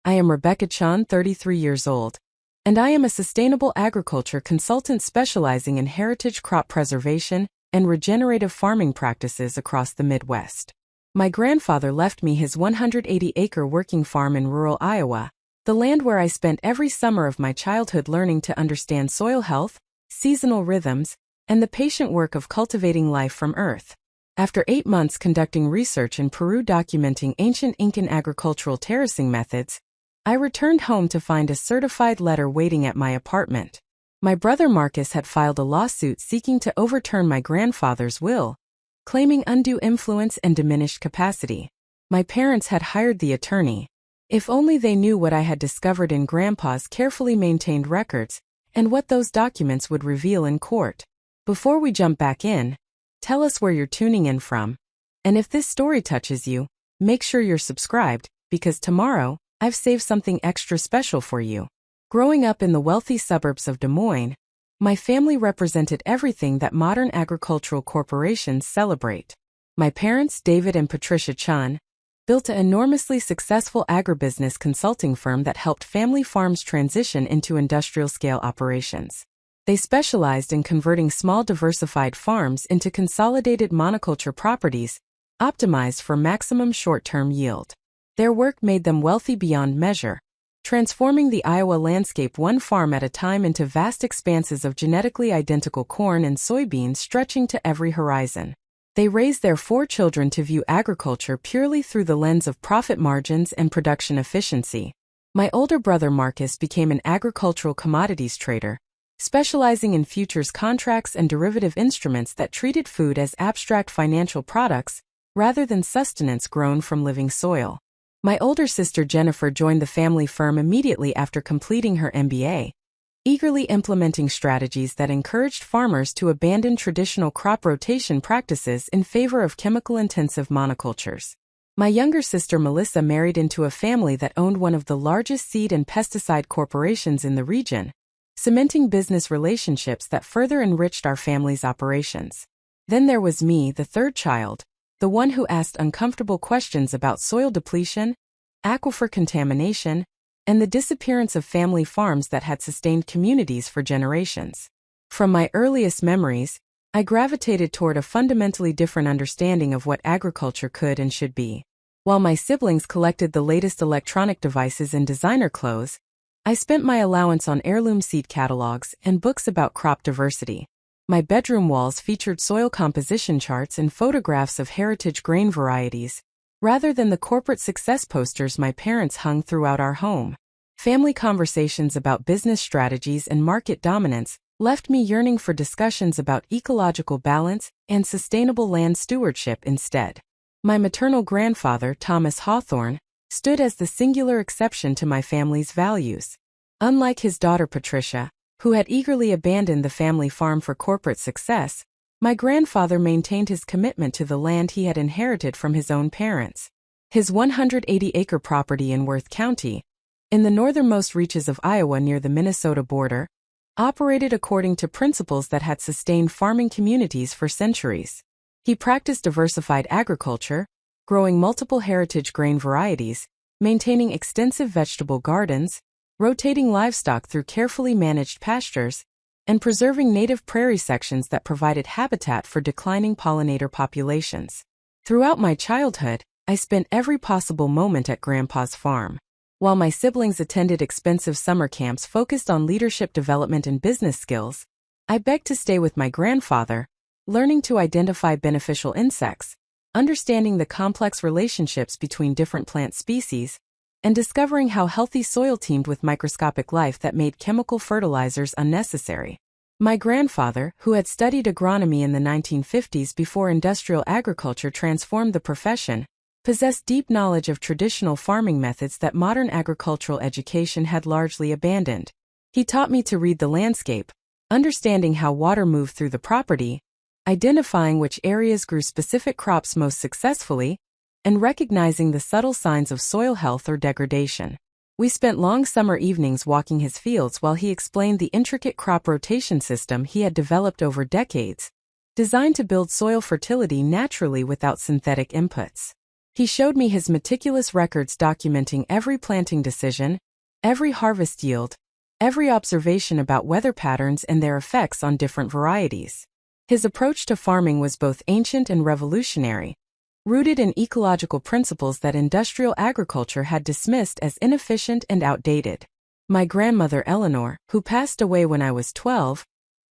I am Rebecca Chen, 33 years old, and I am a sustainable agriculture consultant specializing in heritage crop preservation and regenerative farming practices across the Midwest. My grandfather left me his 180-acre working farm in rural Iowa, the land where I spent every summer of my childhood learning to understand soil health, seasonal rhythms, and the patient work of cultivating life from earth. After 8 months conducting research in Peru documenting ancient Incan agricultural terracing methods, I returned home to find a certified letter waiting at my apartment. My brother Marcus had filed a lawsuit seeking to overturn my grandfather's will, claiming undue influence and diminished capacity. My parents had hired the attorney. If only they knew what I had discovered in Grandpa's carefully maintained records, and what those documents would reveal in court. Before we jump back in, tell us where you're tuning in from. And if this story touches you, make sure you're subscribed, because tomorrow, I've saved something extra special for you. Growing up in the wealthy suburbs of Des Moines, my family represented everything that modern agricultural corporations celebrate. My parents, David and Patricia Chen, built an enormously successful agribusiness consulting firm that helped family farms transition into industrial-scale operations. They specialized in converting small diversified farms into consolidated monoculture properties, optimized for maximum short-term yield. Their work made them wealthy beyond measure, transforming the Iowa landscape one farm at a time into vast expanses of genetically identical corn and soybeans stretching to every horizon. They raised their 4 children to view agriculture purely through the lens of profit margins and production efficiency. My older brother Marcus became an agricultural commodities trader, specializing in futures contracts and derivative instruments that treated food as abstract financial products rather than sustenance grown from living soil. My older sister Jennifer joined the family firm immediately after completing her MBA, eagerly implementing strategies that encouraged farmers to abandon traditional crop rotation practices in favor of chemical-intensive monocultures. My younger sister Melissa married into a family that owned one of the largest seed and pesticide corporations in the region, cementing business relationships that further enriched our family's operations. Then there was me, the third child, the one who asked uncomfortable questions about soil depletion, aquifer contamination, and the disappearance of family farms that had sustained communities for generations. From my earliest memories, I gravitated toward a fundamentally different understanding of what agriculture could and should be. While my siblings collected the latest electronic devices and designer clothes, I spent my allowance on heirloom seed catalogs and books about crop diversity. My bedroom walls featured soil composition charts and photographs of heritage grain varieties, rather than the corporate success posters my parents hung throughout our home. Family conversations about business strategies and market dominance left me yearning for discussions about ecological balance and sustainable land stewardship instead. My maternal grandfather, Thomas Hawthorne, stood as the singular exception to my family's values. Unlike his daughter Patricia, who had eagerly abandoned the family farm for corporate success, my grandfather maintained his commitment to the land he had inherited from his own parents. His 180-acre property in Worth County, in the northernmost reaches of Iowa near the Minnesota border, operated according to principles that had sustained farming communities for centuries. He practiced diversified agriculture, growing multiple heritage grain varieties, maintaining extensive vegetable gardens, rotating livestock through carefully managed pastures, and preserving native prairie sections that provided habitat for declining pollinator populations. Throughout my childhood, I spent every possible moment at Grandpa's farm. While my siblings attended expensive summer camps focused on leadership development and business skills, I begged to stay with my grandfather, learning to identify beneficial insects, understanding the complex relationships between different plant species, and discovering how healthy soil teamed with microscopic life that made chemical fertilizers unnecessary. My grandfather, who had studied agronomy in the 1950s before industrial agriculture transformed the profession, possessed deep knowledge of traditional farming methods that modern agricultural education had largely abandoned. He taught me to read the landscape, understanding how water moved through the property, identifying which areas grew specific crops most successfully, and recognizing the subtle signs of soil health or degradation. We spent long summer evenings walking his fields while he explained the intricate crop rotation system he had developed over decades, designed to build soil fertility naturally without synthetic inputs. He showed me his meticulous records documenting every planting decision, every harvest yield, every observation about weather patterns and their effects on different varieties. His approach to farming was both ancient and revolutionary, rooted in ecological principles that industrial agriculture had dismissed as inefficient and outdated. My grandmother Eleanor, who passed away when I was 12,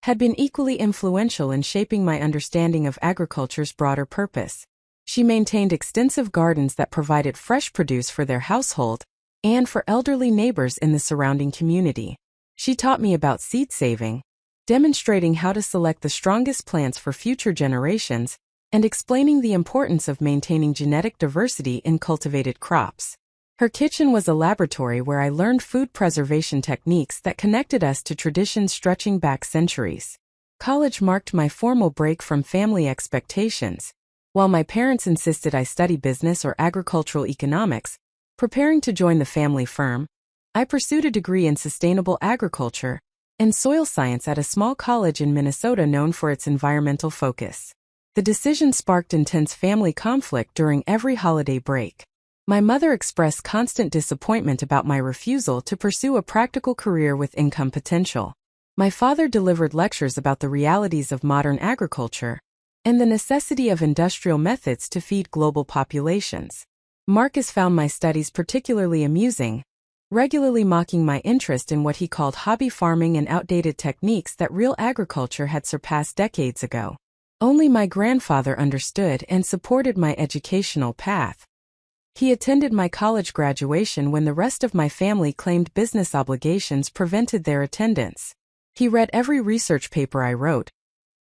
had been equally influential in shaping my understanding of agriculture's broader purpose. She maintained extensive gardens that provided fresh produce for their household and for elderly neighbors in the surrounding community. She taught me about seed saving, demonstrating how to select the strongest plants for future generations, and explaining the importance of maintaining genetic diversity in cultivated crops. Her kitchen was a laboratory where I learned food preservation techniques that connected us to traditions stretching back centuries. College marked my formal break from family expectations. While my parents insisted I study business or agricultural economics, preparing to join the family firm, I pursued a degree in sustainable agriculture and soil science at a small college in Minnesota known for its environmental focus. The decision sparked intense family conflict during every holiday break. My mother expressed constant disappointment about my refusal to pursue a practical career with income potential. My father delivered lectures about the realities of modern agriculture and the necessity of industrial methods to feed global populations. Marcus found my studies particularly amusing, regularly mocking my interest in what he called hobby farming and outdated techniques that real agriculture had surpassed decades ago. Only my grandfather understood and supported my educational path. He attended my college graduation when the rest of my family claimed business obligations prevented their attendance. He read every research paper I wrote,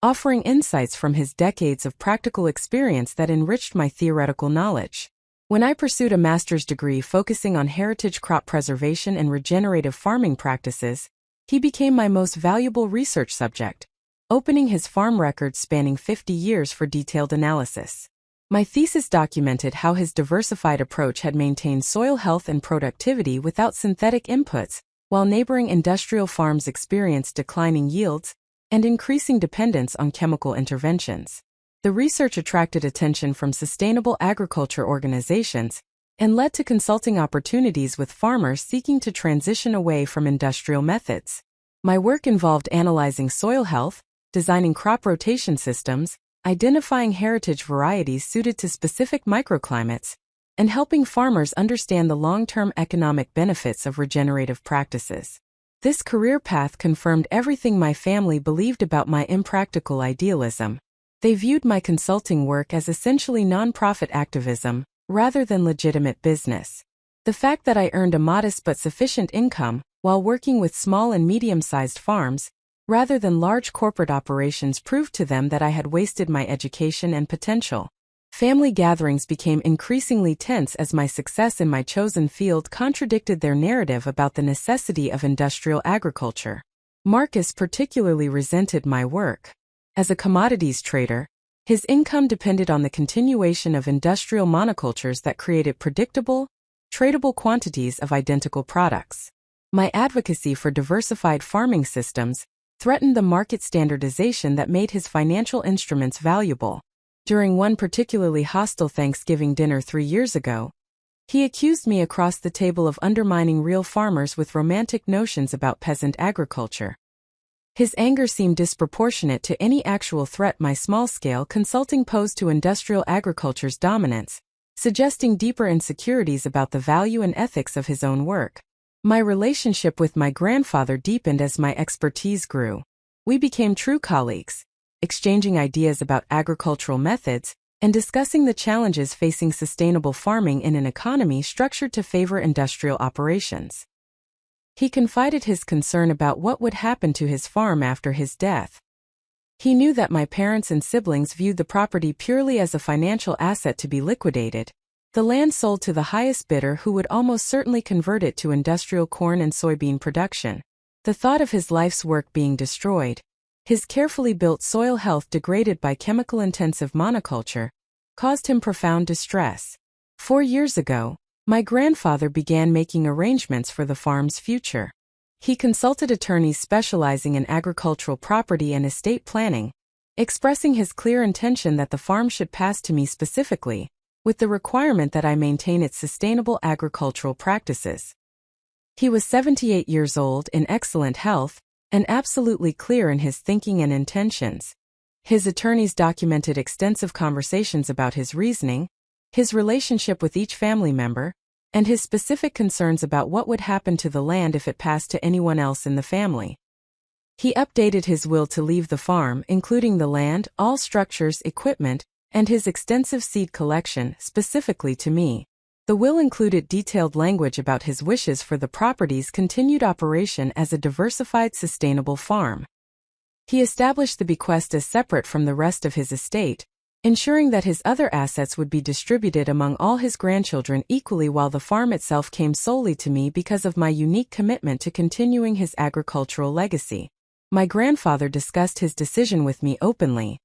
offering insights from his decades of practical experience that enriched my theoretical knowledge. When I pursued a master's degree focusing on heritage crop preservation and regenerative farming practices, he became my most valuable research subject, opening his farm records spanning 50 years for detailed analysis. My thesis documented how his diversified approach had maintained soil health and productivity without synthetic inputs, while neighboring industrial farms experienced declining yields and increasing dependence on chemical interventions. The research attracted attention from sustainable agriculture organizations and led to consulting opportunities with farmers seeking to transition away from industrial methods. My work involved analyzing soil health, designing crop rotation systems, identifying heritage varieties suited to specific microclimates, and helping farmers understand the long-term economic benefits of regenerative practices. This career path confirmed everything my family believed about my impractical idealism. They viewed my consulting work as essentially nonprofit activism, rather than legitimate business. The fact that I earned a modest but sufficient income, while working with small and medium-sized farms, rather than large corporate operations proved to them that I had wasted my education and potential. Family gatherings became increasingly tense as my success in my chosen field contradicted their narrative about the necessity of industrial agriculture. Marcus particularly resented my work. As a commodities trader, his income depended on the continuation of industrial monocultures that created predictable, tradable quantities of identical products. My advocacy for diversified farming systems threatened the market standardization that made his financial instruments valuable. During one particularly hostile Thanksgiving dinner 3 years ago, he accused me across the table of undermining real farmers with romantic notions about peasant agriculture. His anger seemed disproportionate to any actual threat my small-scale consulting posed to industrial agriculture's dominance, suggesting deeper insecurities about the value and ethics of his own work. My relationship with my grandfather deepened as my expertise grew. We became true colleagues, exchanging ideas about agricultural methods and discussing the challenges facing sustainable farming in an economy structured to favor industrial operations. He confided his concern about what would happen to his farm after his death. He knew that my parents and siblings viewed the property purely as a financial asset to be liquidated, the land sold to the highest bidder who would almost certainly convert it to industrial corn and soybean production. The thought of his life's work being destroyed, his carefully built soil health degraded by chemical-intensive monoculture, caused him profound distress. 4 years ago, my grandfather began making arrangements for the farm's future. He consulted attorneys specializing in agricultural property and estate planning, expressing his clear intention that the farm should pass to me specifically, with the requirement that I maintain its sustainable agricultural practices. He was 78 years old, in excellent health, and absolutely clear in his thinking and intentions. His attorneys documented extensive conversations about his reasoning, his relationship with each family member, and his specific concerns about what would happen to the land if it passed to anyone else in the family. He updated his will to leave the farm, including the land, all structures, equipment, and his extensive seed collection, specifically to me. The will included detailed language about his wishes for the property's continued operation as a diversified, sustainable farm. He established the bequest as separate from the rest of his estate, ensuring that his other assets would be distributed among all his grandchildren equally, while the farm itself came solely to me because of my unique commitment to continuing his agricultural legacy. My grandfather discussed his decision with me openly,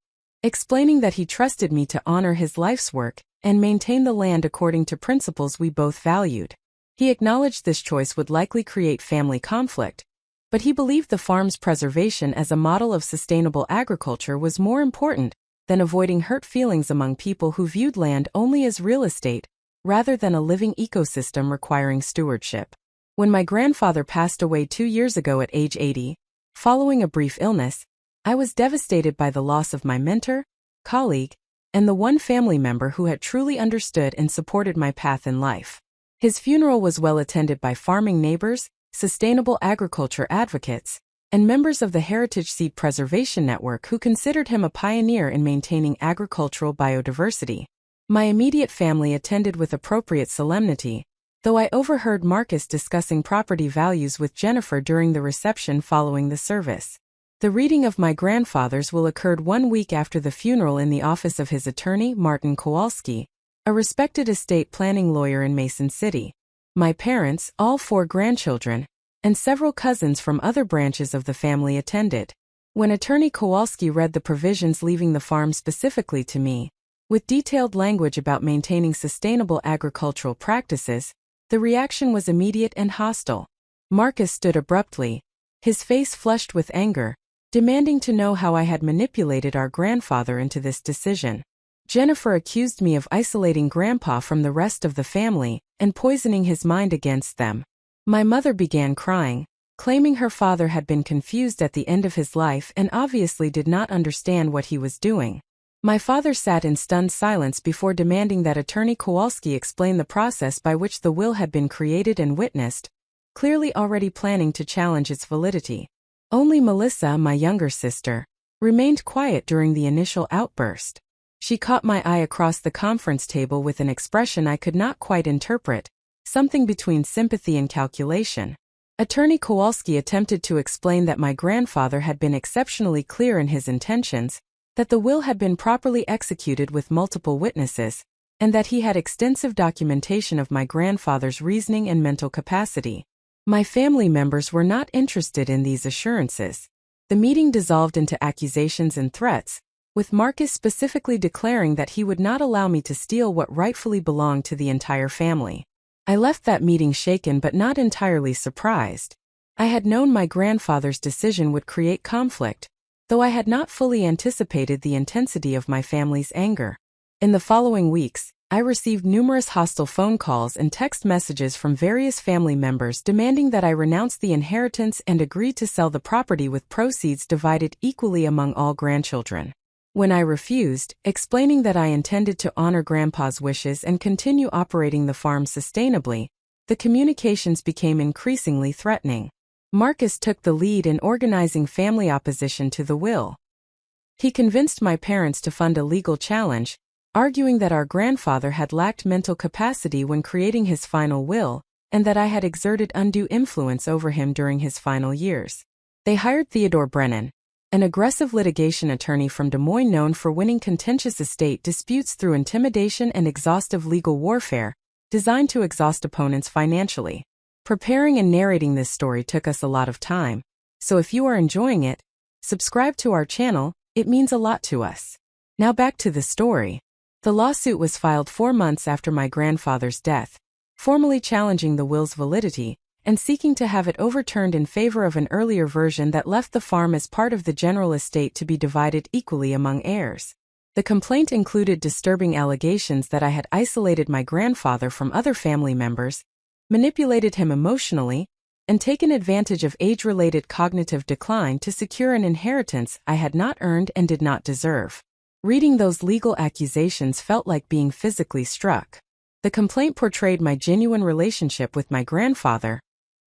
explaining that he trusted me to honor his life's work and maintain the land according to principles we both valued. He acknowledged this choice would likely create family conflict, but he believed the farm's preservation as a model of sustainable agriculture was more important than avoiding hurt feelings among people who viewed land only as real estate, rather than a living ecosystem requiring stewardship. When my grandfather passed away 2 years ago at age 80, following a brief illness, I was devastated by the loss of my mentor, colleague, and the one family member who had truly understood and supported my path in life. His funeral was well attended by farming neighbors, sustainable agriculture advocates, and members of the Heritage Seed Preservation Network who considered him a pioneer in maintaining agricultural biodiversity. My immediate family attended with appropriate solemnity, though I overheard Marcus discussing property values with Jennifer during the reception following the service. The reading of my grandfather's will occurred 1 week after the funeral in the office of his attorney, Martin Kowalski, a respected estate planning lawyer in Mason City. My parents, all 4 grandchildren, and several cousins from other branches of the family attended. When attorney Kowalski read the provisions leaving the farm specifically to me, with detailed language about maintaining sustainable agricultural practices, the reaction was immediate and hostile. Marcus stood abruptly, his face flushed with anger, demanding to know how I had manipulated our grandfather into this decision. Jennifer accused me of isolating Grandpa from the rest of the family and poisoning his mind against them. My mother began crying, claiming her father had been confused at the end of his life and obviously did not understand what he was doing. My father sat in stunned silence before demanding that attorney Kowalski explain the process by which the will had been created and witnessed, clearly already planning to challenge its validity. Only Melissa, my younger sister, remained quiet during the initial outburst. She caught my eye across the conference table with an expression I could not quite interpret, something between sympathy and calculation. Attorney Kowalski attempted to explain that my grandfather had been exceptionally clear in his intentions, that the will had been properly executed with multiple witnesses, and that he had extensive documentation of my grandfather's reasoning and mental capacity. My family members were not interested in these assurances. The meeting dissolved into accusations and threats, with Marcus specifically declaring that he would not allow me to steal what rightfully belonged to the entire family. I left that meeting shaken but not entirely surprised. I had known my grandfather's decision would create conflict, though I had not fully anticipated the intensity of my family's anger. In the following weeks, I received numerous hostile phone calls and text messages from various family members demanding that I renounce the inheritance and agree to sell the property with proceeds divided equally among all grandchildren. When I refused, explaining that I intended to honor Grandpa's wishes and continue operating the farm sustainably, the communications became increasingly threatening. Marcus took the lead in organizing family opposition to the will. He convinced my parents to fund a legal challenge, arguing that our grandfather had lacked mental capacity when creating his final will, and that I had exerted undue influence over him during his final years. They hired Theodore Brennan, an aggressive litigation attorney from Des Moines known for winning contentious estate disputes through intimidation and exhaustive legal warfare, designed to exhaust opponents financially. Preparing and narrating this story took us a lot of time, so if you are enjoying it, subscribe to our channel, it means a lot to us. Now back to the story. The lawsuit was filed 4 months after my grandfather's death, formally challenging the will's validity and seeking to have it overturned in favor of an earlier version that left the farm as part of the general estate to be divided equally among heirs. The complaint included disturbing allegations that I had isolated my grandfather from other family members, manipulated him emotionally, and taken advantage of age-related cognitive decline to secure an inheritance I had not earned and did not deserve. Reading those legal accusations felt like being physically struck. The complaint portrayed my genuine relationship with my grandfather,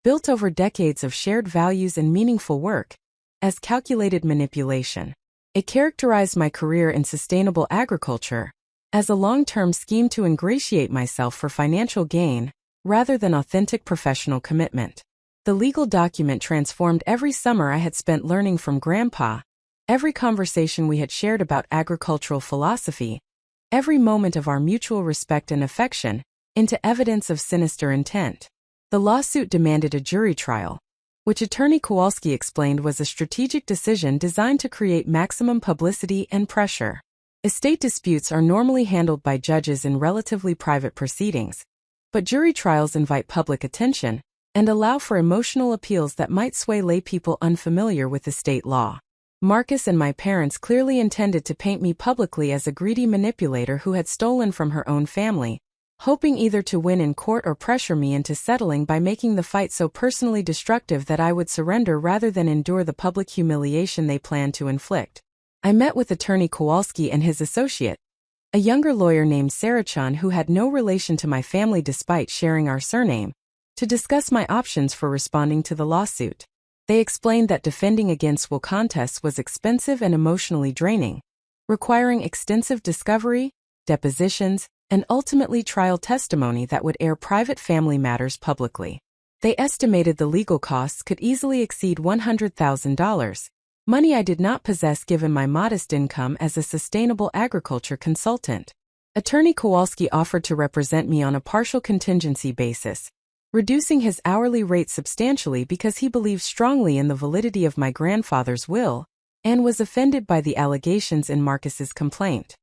built over decades of shared values and meaningful work, as calculated manipulation. It characterized my career in sustainable agriculture as a long-term scheme to ingratiate myself for financial gain, rather than authentic professional commitment. The legal document transformed every summer I had spent learning from Grandpa, every conversation we had shared about agricultural philosophy, every moment of our mutual respect and affection, into evidence of sinister intent. The lawsuit demanded a jury trial, which Attorney Kowalski explained was a strategic decision designed to create maximum publicity and pressure. Estate disputes are normally handled by judges in relatively private proceedings, but jury trials invite public attention and allow for emotional appeals that might sway laypeople unfamiliar with estate law. Marcus and my parents clearly intended to paint me publicly as a greedy manipulator who had stolen from her own family, hoping either to win in court or pressure me into settling by making the fight so personally destructive that I would surrender rather than endure the public humiliation they planned to inflict. I met with Attorney Kowalski and his associate, a younger lawyer named Rebecca Chen who had no relation to my family despite sharing our surname, to discuss my options for responding to the lawsuit. They explained that defending against will contests was expensive and emotionally draining, requiring extensive discovery, depositions, and ultimately trial testimony that would air private family matters publicly. They estimated the legal costs could easily exceed $100,000, money I did not possess given my modest income as a sustainable agriculture consultant. Attorney Kowalski offered to represent me on a partial contingency basis, reducing his hourly rate substantially because he believed strongly in the validity of my grandfather's will and was offended by the allegations in Marcus's complaint.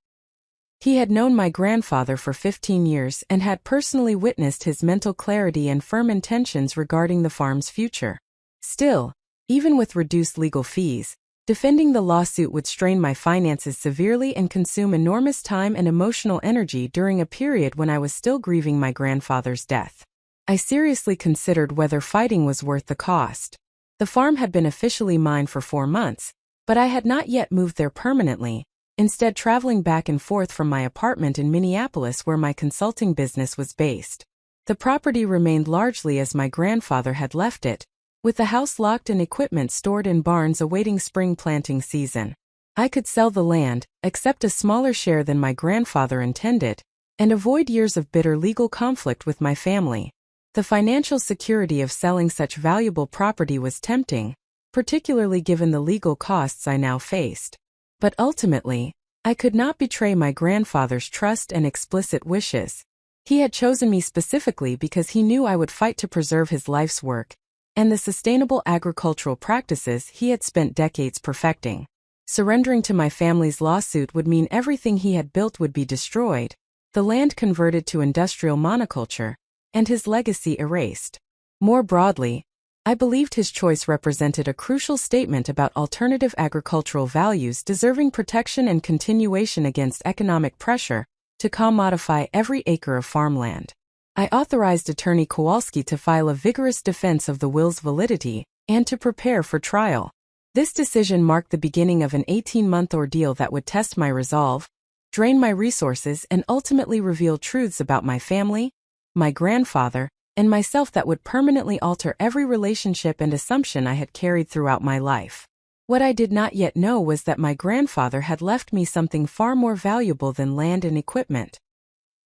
He had known my grandfather for 15 years and had personally witnessed his mental clarity and firm intentions regarding the farm's future. Still, even with reduced legal fees, defending the lawsuit would strain my finances severely and consume enormous time and emotional energy during a period when I was still grieving my grandfather's death. I seriously considered whether fighting was worth the cost. The farm had been officially mine for 4 months, but I had not yet moved there permanently, instead traveling back and forth from my apartment in Minneapolis where my consulting business was based. The property remained largely as my grandfather had left it, with the house locked and equipment stored in barns awaiting spring planting season. I could sell the land, accept a smaller share than my grandfather intended, and avoid years of bitter legal conflict with my family. The financial security of selling such valuable property was tempting, particularly given the legal costs I now faced. But ultimately, I could not betray my grandfather's trust and explicit wishes. He had chosen me specifically because he knew I would fight to preserve his life's work and the sustainable agricultural practices he had spent decades perfecting. Surrendering to my family's lawsuit would mean everything he had built would be destroyed, the land converted to industrial monoculture, and his legacy erased. More broadly, I believed his choice represented a crucial statement about alternative agricultural values deserving protection and continuation against economic pressure to commodify every acre of farmland. I authorized Attorney Kowalski to file a vigorous defense of the will's validity and to prepare for trial. This decision marked the beginning of an 18-month ordeal that would test my resolve, drain my resources, and ultimately reveal truths about my family, my grandfather, and myself that would permanently alter every relationship and assumption I had carried throughout my life. What I did not yet know was that my grandfather had left me something far more valuable than land and equipment.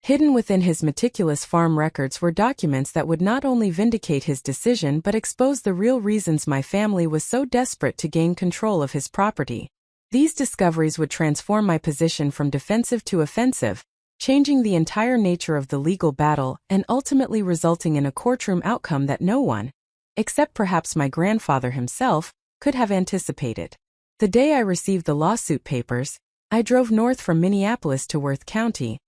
Hidden within his meticulous farm records were documents that would not only vindicate his decision but expose the real reasons my family was so desperate to gain control of his property. These discoveries would transform my position from defensive to offensive, changing the entire nature of the legal battle and ultimately resulting in a courtroom outcome that no one, except perhaps my grandfather himself, could have anticipated. The day I received the lawsuit papers, I drove north from Minneapolis to Worth County,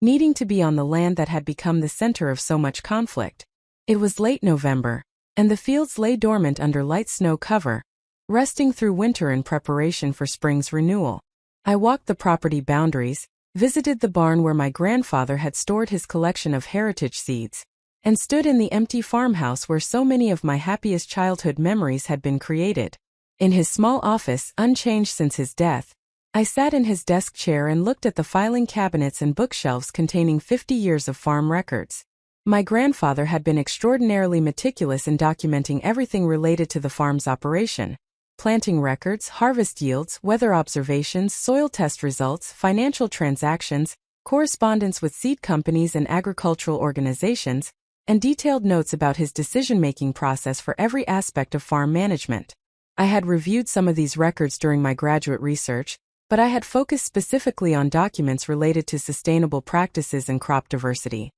needing to be on the land that had become the center of so much conflict. It was late November, and the fields lay dormant under light snow cover, resting through winter in preparation for spring's renewal. I walked the property boundaries, visited the barn where my grandfather had stored his collection of heritage seeds, and stood in the empty farmhouse where so many of my happiest childhood memories had been created. In his small office, unchanged since his death, I sat in his desk chair and looked at the filing cabinets and bookshelves containing 50 years of farm records. My grandfather had been extraordinarily meticulous in documenting everything related to the farm's operation: planting records, harvest yields, weather observations, soil test results, financial transactions, correspondence with seed companies and agricultural organizations, and detailed notes about his decision-making process for every aspect of farm management. I had reviewed some of these records during my graduate research, but I had focused specifically on documents related to sustainable practices and crop diversity.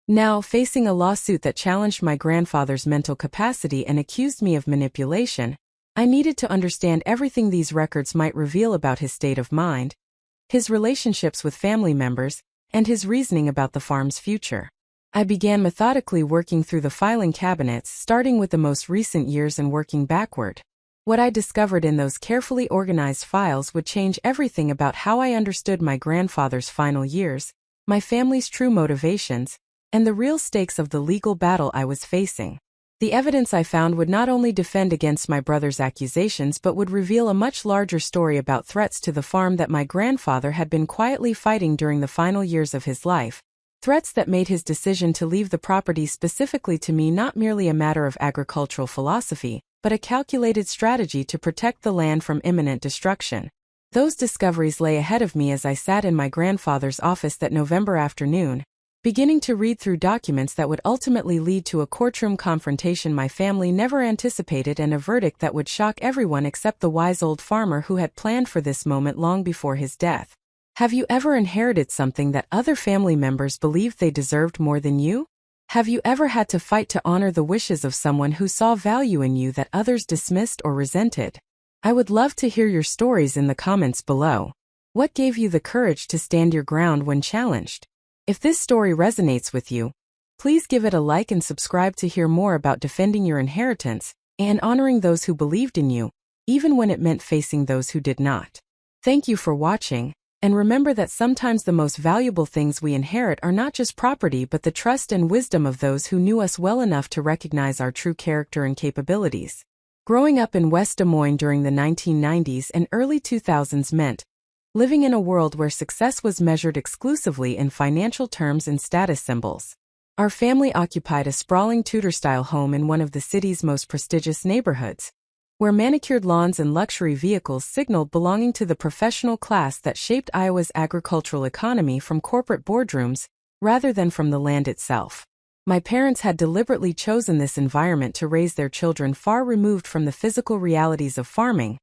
Now, facing a lawsuit that challenged my grandfather's mental capacity and accused me of manipulation, I needed to understand everything these records might reveal about his state of mind, his relationships with family members, and his reasoning about the farm's future. I began methodically working through the filing cabinets, starting with the most recent years and working backward. What I discovered in those carefully organized files would change everything about how I understood my grandfather's final years, my family's true motivations, and the real stakes of the legal battle I was facing. The evidence I found would not only defend against my brother's accusations but would reveal a much larger story about threats to the farm that my grandfather had been quietly fighting during the final years of his life, threats that made his decision to leave the property specifically to me not merely a matter of agricultural philosophy, but a calculated strategy to protect the land from imminent destruction. Those discoveries lay ahead of me as I sat in my grandfather's office that November afternoon, beginning to read through documents that would ultimately lead to a courtroom confrontation my family never anticipated and a verdict that would shock everyone except the wise old farmer who had planned for this moment long before his death. Have you ever inherited something that other family members believed they deserved more than you? Have you ever had to fight to honor the wishes of someone who saw value in you that others dismissed or resented? I would love to hear your stories in the comments below. What gave you the courage to stand your ground when challenged? If this story resonates with you, please give it a like and subscribe to hear more about defending your inheritance and honoring those who believed in you, even when it meant facing those who did not. Thank you for watching, and remember that sometimes the most valuable things we inherit are not just property but the trust and wisdom of those who knew us well enough to recognize our true character and capabilities. Growing up in West Des Moines during the 1990s and early 2000s meant living in a world where success was measured exclusively in financial terms and status symbols. Our family occupied a sprawling Tudor-style home in one of the city's most prestigious neighborhoods, where manicured lawns and luxury vehicles signaled belonging to the professional class that shaped Iowa's agricultural economy from corporate boardrooms, rather than from the land itself. My parents had deliberately chosen this environment to raise their children far removed from the physical realities of farming,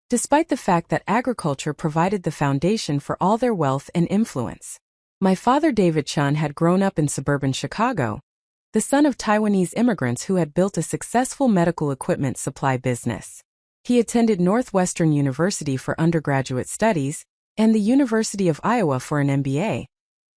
despite the fact that agriculture provided the foundation for all their wealth and influence. My father David Chen had grown up in suburban Chicago, the son of Taiwanese immigrants who had built a successful medical equipment supply business. He attended Northwestern University for undergraduate studies and the University of Iowa for an MBA,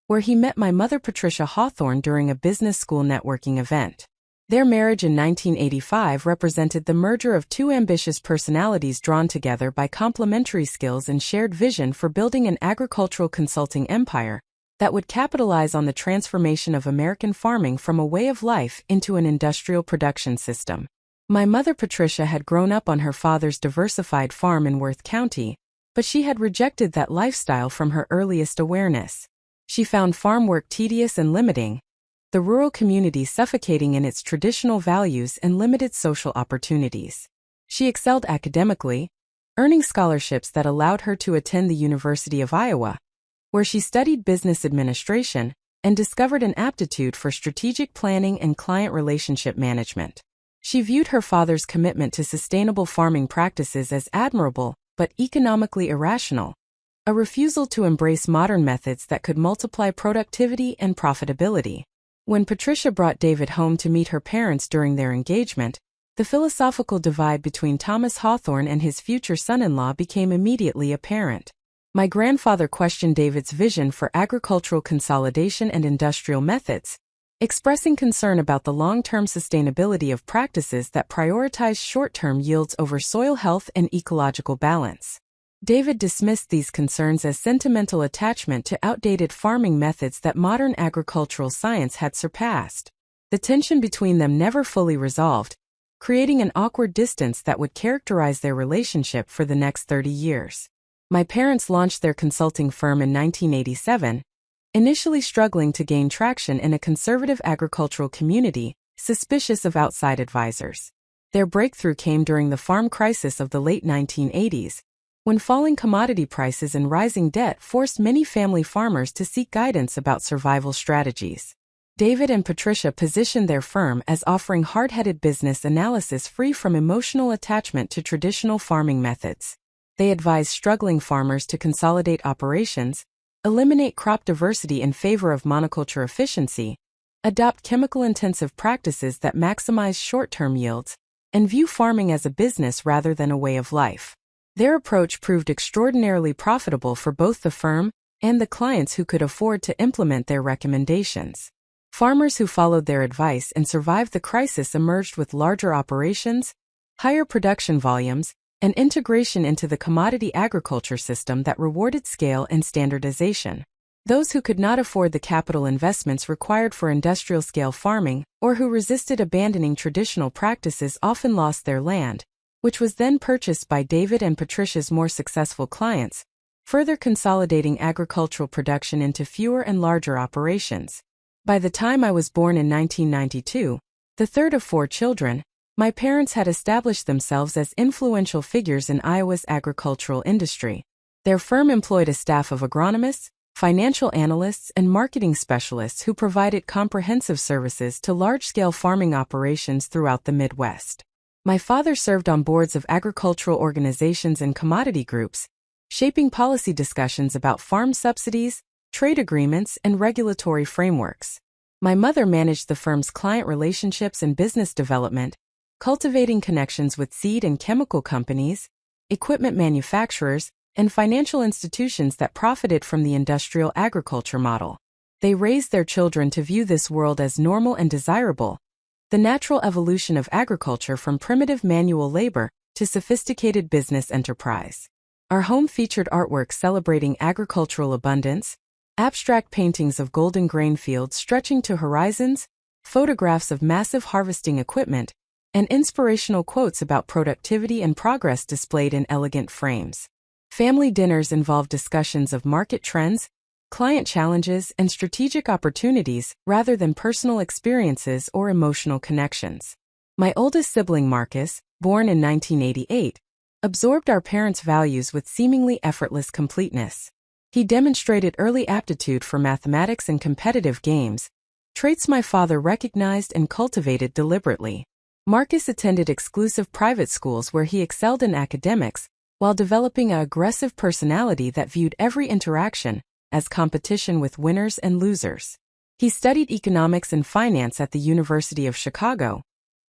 where he met my mother Patricia Hawthorne during a business school networking event. Their marriage in 1985 represented the merger of two ambitious personalities drawn together by complementary skills and shared vision for building an agricultural consulting empire that would capitalize on the transformation of American farming from a way of life into an industrial production system. My mother Patricia had grown up on her father's diversified farm in Worth County, but she had rejected that lifestyle from her earliest awareness. She found farm work tedious and limiting, the rural community suffocating in its traditional values and limited social opportunities. She excelled academically, earning scholarships that allowed her to attend the University of Iowa, where she studied business administration and discovered an aptitude for strategic planning and client relationship management. She viewed her father's commitment to sustainable farming practices as admirable but economically irrational, a refusal to embrace modern methods that could multiply productivity and profitability. When Patricia brought David home to meet her parents during their engagement, the philosophical divide between Thomas Hawthorne and his future son-in-law became immediately apparent. My grandfather questioned David's vision for agricultural consolidation and industrial methods, expressing concern about the long-term sustainability of practices that prioritize short-term yields over soil health and ecological balance. David dismissed these concerns as sentimental attachment to outdated farming methods that modern agricultural science had surpassed. The tension between them never fully resolved, creating an awkward distance that would characterize their relationship for the next 30 years. My parents launched their consulting firm in 1987, initially struggling to gain traction in a conservative agricultural community, suspicious of outside advisors. Their breakthrough came during the farm crisis of the late 1980s, when falling commodity prices and rising debt forced many family farmers to seek guidance about survival strategies. David and Patricia positioned their firm as offering hard-headed business analysis free from emotional attachment to traditional farming methods. They advised struggling farmers to consolidate operations, eliminate crop diversity in favor of monoculture efficiency, adopt chemical-intensive practices that maximize short-term yields, and view farming as a business rather than a way of life. Their approach proved extraordinarily profitable for both the firm and the clients who could afford to implement their recommendations. Farmers who followed their advice and survived the crisis emerged with larger operations, higher production volumes, and integration into the commodity agriculture system that rewarded scale and standardization. Those who could not afford the capital investments required for industrial-scale farming or who resisted abandoning traditional practices often lost their land, which was then purchased by David and Patricia's more successful clients, further consolidating agricultural production into fewer and larger operations. By the time I was born in 1992, the third of 4 children, my parents had established themselves as influential figures in Iowa's agricultural industry. Their firm employed a staff of agronomists, financial analysts, and marketing specialists who provided comprehensive services to large-scale farming operations throughout the Midwest. My father served on boards of agricultural organizations and commodity groups, shaping policy discussions about farm subsidies, trade agreements, and regulatory frameworks. My mother managed the firm's client relationships and business development, cultivating connections with seed and chemical companies, equipment manufacturers, and financial institutions that profited from the industrial agriculture model. They raised their children to view this world as normal and desirable, the natural evolution of agriculture from primitive manual labor to sophisticated business enterprise. Our home featured artwork celebrating agricultural abundance, abstract paintings of golden grain fields stretching to horizons, photographs of massive harvesting equipment, and inspirational quotes about productivity and progress displayed in elegant frames. Family dinners involved discussions of market trends, client challenges, and strategic opportunities rather than personal experiences or emotional connections. My oldest sibling, Marcus, born in 1988, absorbed our parents' values with seemingly effortless completeness. He demonstrated early aptitude for mathematics and competitive games, traits my father recognized and cultivated deliberately. Marcus attended exclusive private schools where he excelled in academics, while developing an aggressive personality that viewed every interaction as competition with winners and losers. He studied economics and finance at the University of Chicago,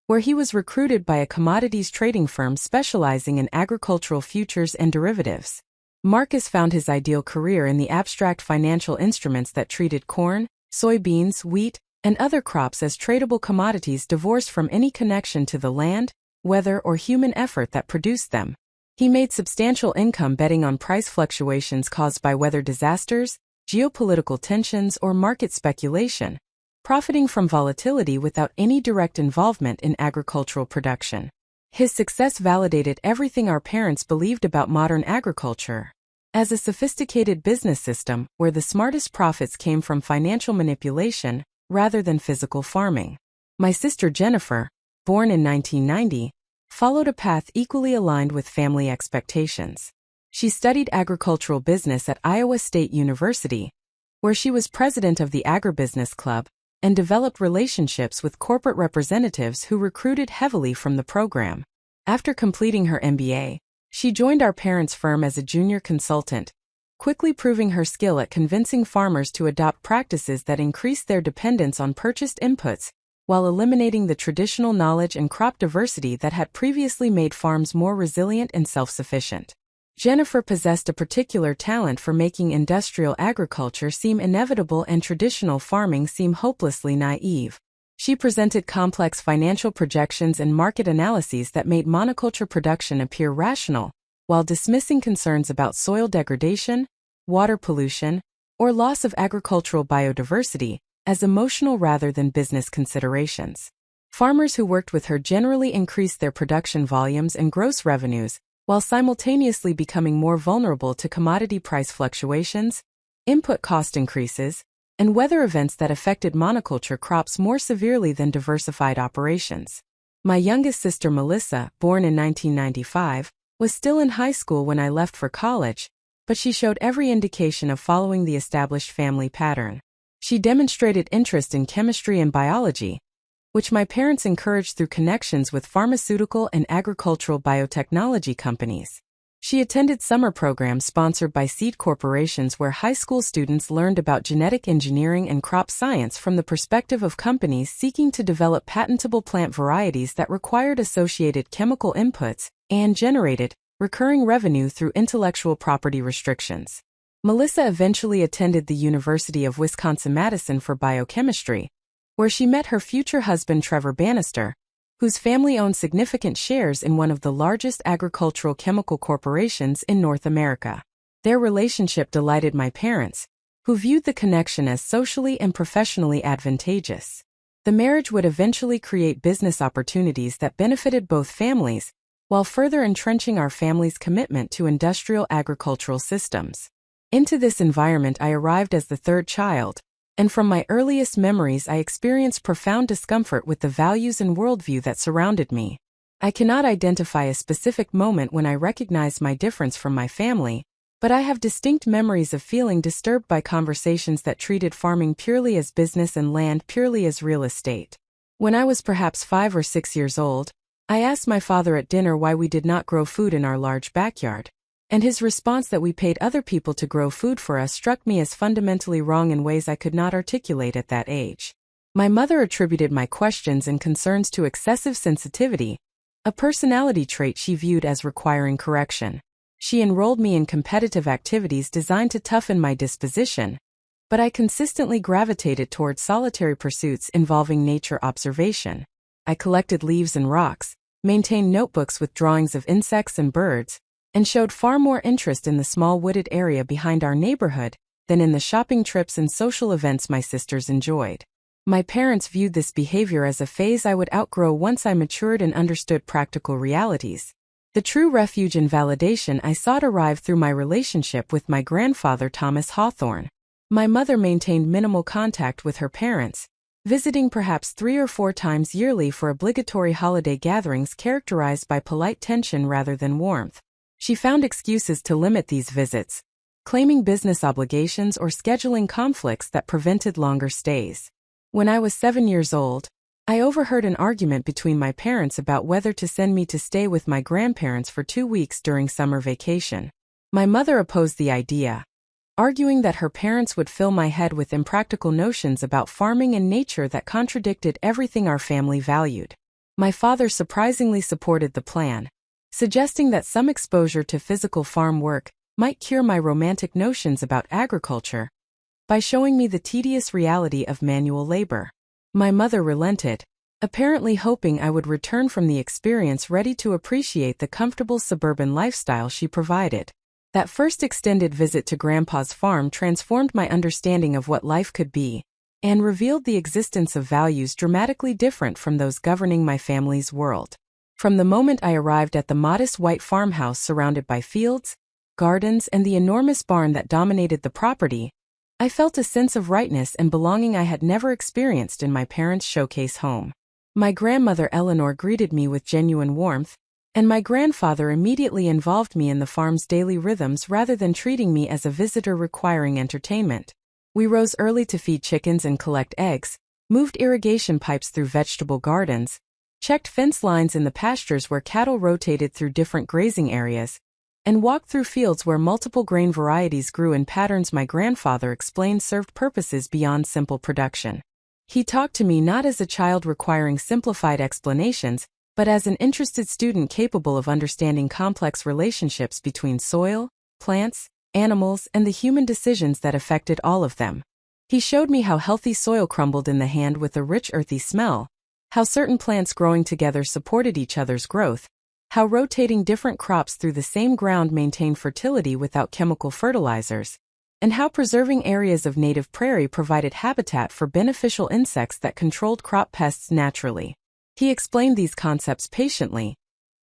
where he was recruited by a commodities trading firm specializing in agricultural futures and derivatives. Marcus found his ideal career in the abstract financial instruments that treated corn, soybeans, wheat, and other crops as tradable commodities divorced from any connection to the land, weather, or human effort that produced them. He made substantial income betting on price fluctuations caused by weather disasters, geopolitical tensions, or market speculation, profiting from volatility without any direct involvement in agricultural production. His success validated everything our parents believed about modern agriculture as a sophisticated business system where the smartest profits came from financial manipulation rather than physical farming. My sister Jennifer, born in 1990, followed a path equally aligned with family expectations. She studied agricultural business at Iowa State University, where she was president of the Agribusiness Club, and developed relationships with corporate representatives who recruited heavily from the program. After completing her MBA, she joined our parents' firm as a junior consultant, quickly proving her skill at convincing farmers to adopt practices that increased their dependence on purchased inputs, while eliminating the traditional knowledge and crop diversity that had previously made farms more resilient and self-sufficient. Jennifer possessed a particular talent for making industrial agriculture seem inevitable and traditional farming seem hopelessly naive. She presented complex financial projections and market analyses that made monoculture production appear rational, while dismissing concerns about soil degradation, water pollution, or loss of agricultural biodiversity as emotional rather than business considerations. Farmers who worked with her generally increased their production volumes and gross revenues, while simultaneously becoming more vulnerable to commodity price fluctuations, input cost increases, and weather events that affected monoculture crops more severely than diversified operations. My youngest sister Melissa, born in 1995, was still in high school when I left for college, but she showed every indication of following the established family pattern. She demonstrated interest in chemistry and biology, which my parents encouraged through connections with pharmaceutical and agricultural biotechnology companies. She attended summer programs sponsored by seed corporations where high school students learned about genetic engineering and crop science from the perspective of companies seeking to develop patentable plant varieties that required associated chemical inputs and generated recurring revenue through intellectual property restrictions. Melissa eventually attended the University of Wisconsin-Madison for biochemistry, where she met her future husband Trevor Bannister, whose family owned significant shares in one of the largest agricultural chemical corporations in North America. Their relationship delighted my parents, who viewed the connection as socially and professionally advantageous. The marriage would eventually create business opportunities that benefited both families, while further entrenching our family's commitment to industrial agricultural systems. Into this environment I arrived as the third child, and from my earliest memories I experienced profound discomfort with the values and worldview that surrounded me. I cannot identify a specific moment when I recognized my difference from my family, but I have distinct memories of feeling disturbed by conversations that treated farming purely as business and land purely as real estate. When I was perhaps 5 or 6 years old, I asked my father at dinner why we did not grow food in our large backyard, and his response that we paid other people to grow food for us struck me as fundamentally wrong in ways I could not articulate at that age. My mother attributed my questions and concerns to excessive sensitivity, a personality trait she viewed as requiring correction. She enrolled me in competitive activities designed to toughen my disposition, but I consistently gravitated toward solitary pursuits involving nature observation. I collected leaves and rocks, maintained notebooks with drawings of insects and birds, and showed far more interest in the small wooded area behind our neighborhood than in the shopping trips and social events my sisters enjoyed. My parents viewed this behavior as a phase I would outgrow once I matured and understood practical realities. The true refuge and validation I sought arrived through my relationship with my grandfather Thomas Hawthorne. My mother maintained minimal contact with her parents, visiting perhaps 3 or 4 times yearly for obligatory holiday gatherings characterized by polite tension rather than warmth. She found excuses to limit these visits, claiming business obligations or scheduling conflicts that prevented longer stays. When I was 7 years old, I overheard an argument between my parents about whether to send me to stay with my grandparents for 2 weeks during summer vacation. My mother opposed the idea, arguing that her parents would fill my head with impractical notions about farming and nature that contradicted everything our family valued. My father surprisingly supported the plan, suggesting that some exposure to physical farm work might cure my romantic notions about agriculture by showing me the tedious reality of manual labor. My mother relented, apparently hoping I would return from the experience ready to appreciate the comfortable suburban lifestyle she provided. That first extended visit to Grandpa's farm transformed my understanding of what life could be, and revealed the existence of values dramatically different from those governing my family's world. From the moment I arrived at the modest white farmhouse surrounded by fields, gardens, and the enormous barn that dominated the property, I felt a sense of rightness and belonging I had never experienced in my parents' showcase home. My grandmother Eleanor greeted me with genuine warmth, and my grandfather immediately involved me in the farm's daily rhythms rather than treating me as a visitor requiring entertainment. We rose early to feed chickens and collect eggs, moved irrigation pipes through vegetable gardens, checked fence lines in the pastures where cattle rotated through different grazing areas, and walked through fields where multiple grain varieties grew in patterns my grandfather explained served purposes beyond simple production. He talked to me not as a child requiring simplified explanations, but as an interested student capable of understanding complex relationships between soil, plants, animals, and the human decisions that affected all of them. He showed me how healthy soil crumbled in the hand with a rich earthy smell, how certain plants growing together supported each other's growth, how rotating different crops through the same ground maintain fertility without chemical fertilizers, and how preserving areas of native prairie provided habitat for beneficial insects that controlled crop pests naturally. He explained these concepts patiently,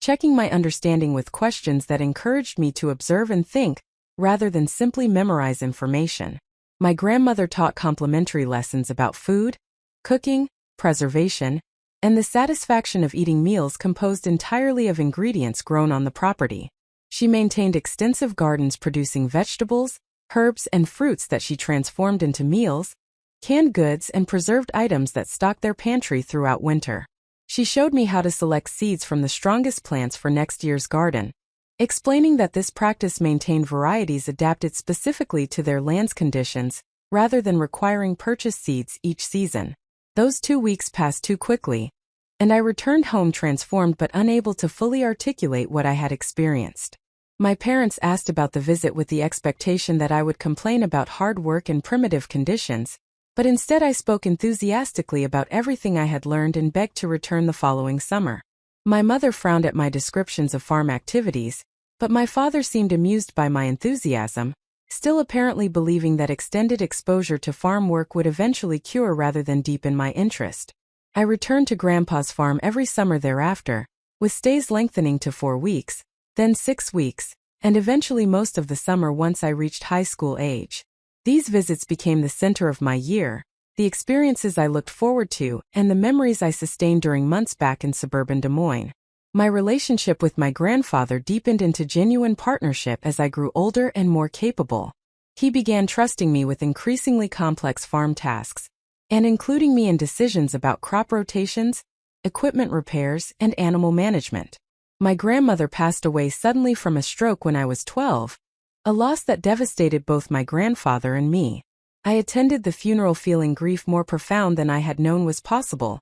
checking my understanding with questions that encouraged me to observe and think, rather than simply memorize information. My grandmother taught complementary lessons about food, cooking, preservation, and the satisfaction of eating meals composed entirely of ingredients grown on the property. She maintained extensive gardens producing vegetables, herbs, and fruits that she transformed into meals, canned goods, and preserved items that stocked their pantry throughout winter. She showed me how to select seeds from the strongest plants for next year's garden, explaining that this practice maintained varieties adapted specifically to their land's conditions, rather than requiring purchased seeds each season. Those 2 weeks passed too quickly, and I returned home transformed but unable to fully articulate what I had experienced. My parents asked about the visit with the expectation that I would complain about hard work and primitive conditions, but instead I spoke enthusiastically about everything I had learned and begged to return the following summer. My mother frowned at my descriptions of farm activities, but my father seemed amused by my enthusiasm, still apparently believing that extended exposure to farm work would eventually cure rather than deepen my interest. I returned to Grandpa's farm every summer thereafter, with stays lengthening to 4 weeks, then 6 weeks, and eventually most of the summer once I reached high school age. These visits became the center of my year, the experiences I looked forward to, and the memories I sustained during months back in suburban Des Moines. My relationship with my grandfather deepened into genuine partnership as I grew older and more capable. He began trusting me with increasingly complex farm tasks, and including me in decisions about crop rotations, equipment repairs, and animal management. My grandmother passed away suddenly from a stroke when I was 12, a loss that devastated both my grandfather and me. I attended the funeral feeling grief more profound than I had known was possible,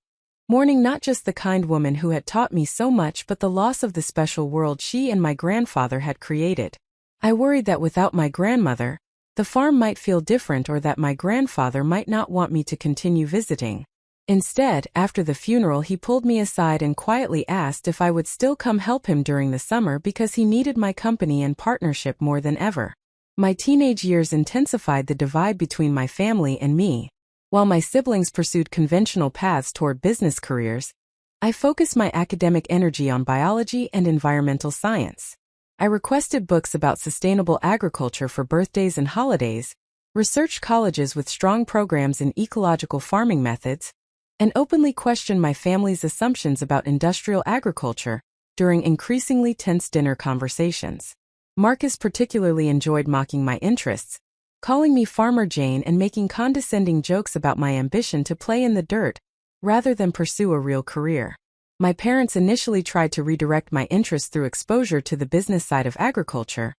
mourning not just the kind woman who had taught me so much but the loss of the special world she and my grandfather had created. I worried that without my grandmother, the farm might feel different or that my grandfather might not want me to continue visiting. Instead, after the funeral he pulled me aside and quietly asked if I would still come help him during the summer because he needed my company and partnership more than ever. My teenage years intensified the divide between my family and me. While my siblings pursued conventional paths toward business careers, I focused my academic energy on biology and environmental science. I requested books about sustainable agriculture for birthdays and holidays, researched colleges with strong programs in ecological farming methods, and openly questioned my family's assumptions about industrial agriculture during increasingly tense dinner conversations. Marcus particularly enjoyed mocking my interests, calling me Farmer Jane and making condescending jokes about my ambition to play in the dirt rather than pursue a real career. My parents initially tried to redirect my interest through exposure to the business side of agriculture,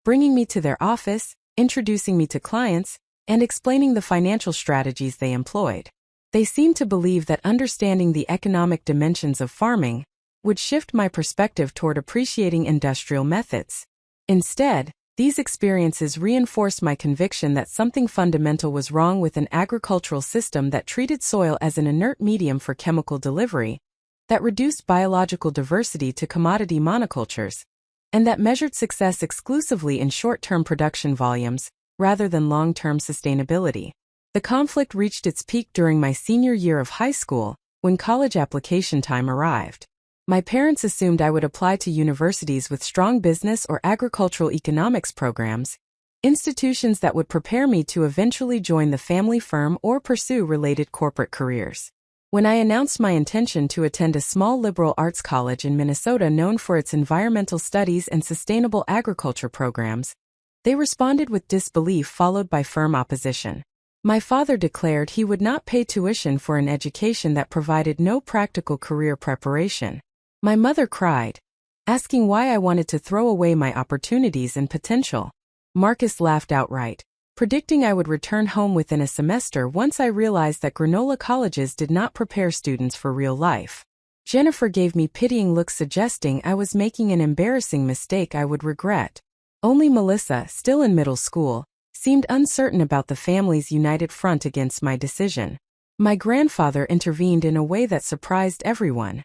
bringing me to their office, introducing me to clients, and explaining the financial strategies they employed. They seemed to believe that understanding the economic dimensions of farming would shift my perspective toward appreciating industrial methods. Instead, these experiences reinforced my conviction that something fundamental was wrong with an agricultural system that treated soil as an inert medium for chemical delivery, that reduced biological diversity to commodity monocultures, and that measured success exclusively in short-term production volumes, rather than long-term sustainability. The conflict reached its peak during my senior year of high school, when college application time arrived. My parents assumed I would apply to universities with strong business or agricultural economics programs, institutions that would prepare me to eventually join the family firm or pursue related corporate careers. When I announced my intention to attend a small liberal arts college in Minnesota known for its environmental studies and sustainable agriculture programs, they responded with disbelief followed by firm opposition. My father declared he would not pay tuition for an education that provided no practical career preparation. My mother cried, asking why I wanted to throw away my opportunities and potential. Marcus laughed outright, predicting I would return home within a semester once I realized that granola colleges did not prepare students for real life. Jennifer gave me pitying looks suggesting I was making an embarrassing mistake I would regret. Only Melissa, still in middle school, seemed uncertain about the family's united front against my decision. My grandfather intervened in a way that surprised everyone.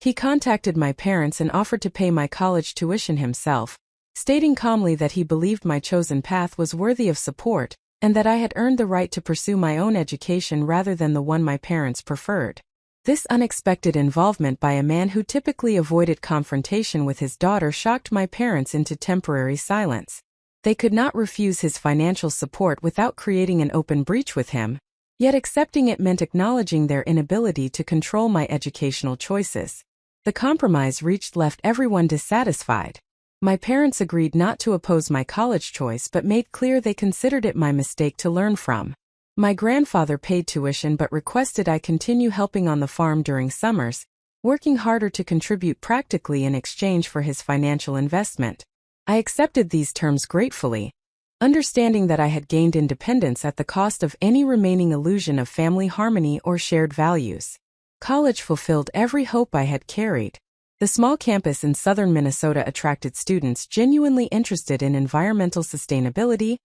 He contacted my parents and offered to pay my college tuition himself, stating calmly that he believed my chosen path was worthy of support and that I had earned the right to pursue my own education rather than the one my parents preferred. This unexpected involvement by a man who typically avoided confrontation with his daughter shocked my parents into temporary silence. They could not refuse his financial support without creating an open breach with him, yet accepting it meant acknowledging their inability to control my educational choices. The compromise reached left everyone dissatisfied. My parents agreed not to oppose my college choice but made clear they considered it my mistake to learn from. My grandfather paid tuition but requested I continue helping on the farm during summers, working harder to contribute practically in exchange for his financial investment. I accepted these terms gratefully, understanding that I had gained independence at the cost of any remaining illusion of family harmony or shared values. College fulfilled every hope I had carried. The small campus in southern Minnesota attracted students genuinely interested in environmental sustainability,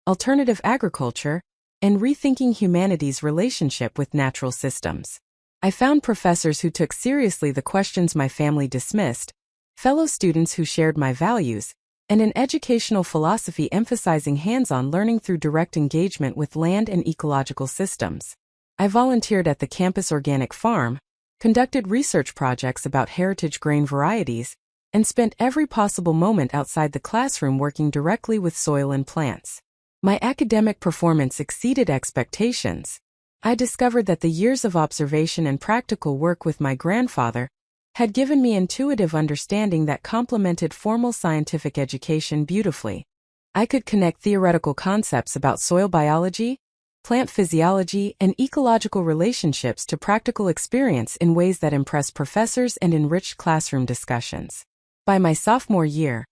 alternative agriculture, and rethinking humanity's relationship with natural systems. I found professors who took seriously the questions my family dismissed, fellow students who shared my values, and an educational philosophy emphasizing hands-on learning through direct engagement with land and ecological systems. I volunteered at the campus organic farm, conducted research projects about heritage grain varieties, and spent every possible moment outside the classroom working directly with soil and plants. My academic performance exceeded expectations. I discovered that the years of observation and practical work with my grandfather had given me intuitive understanding that complemented formal scientific education beautifully. I could connect theoretical concepts about soil biology, plant physiology, and ecological relationships to practical experience in ways that impressed professors and enriched classroom discussions. By my sophomore year,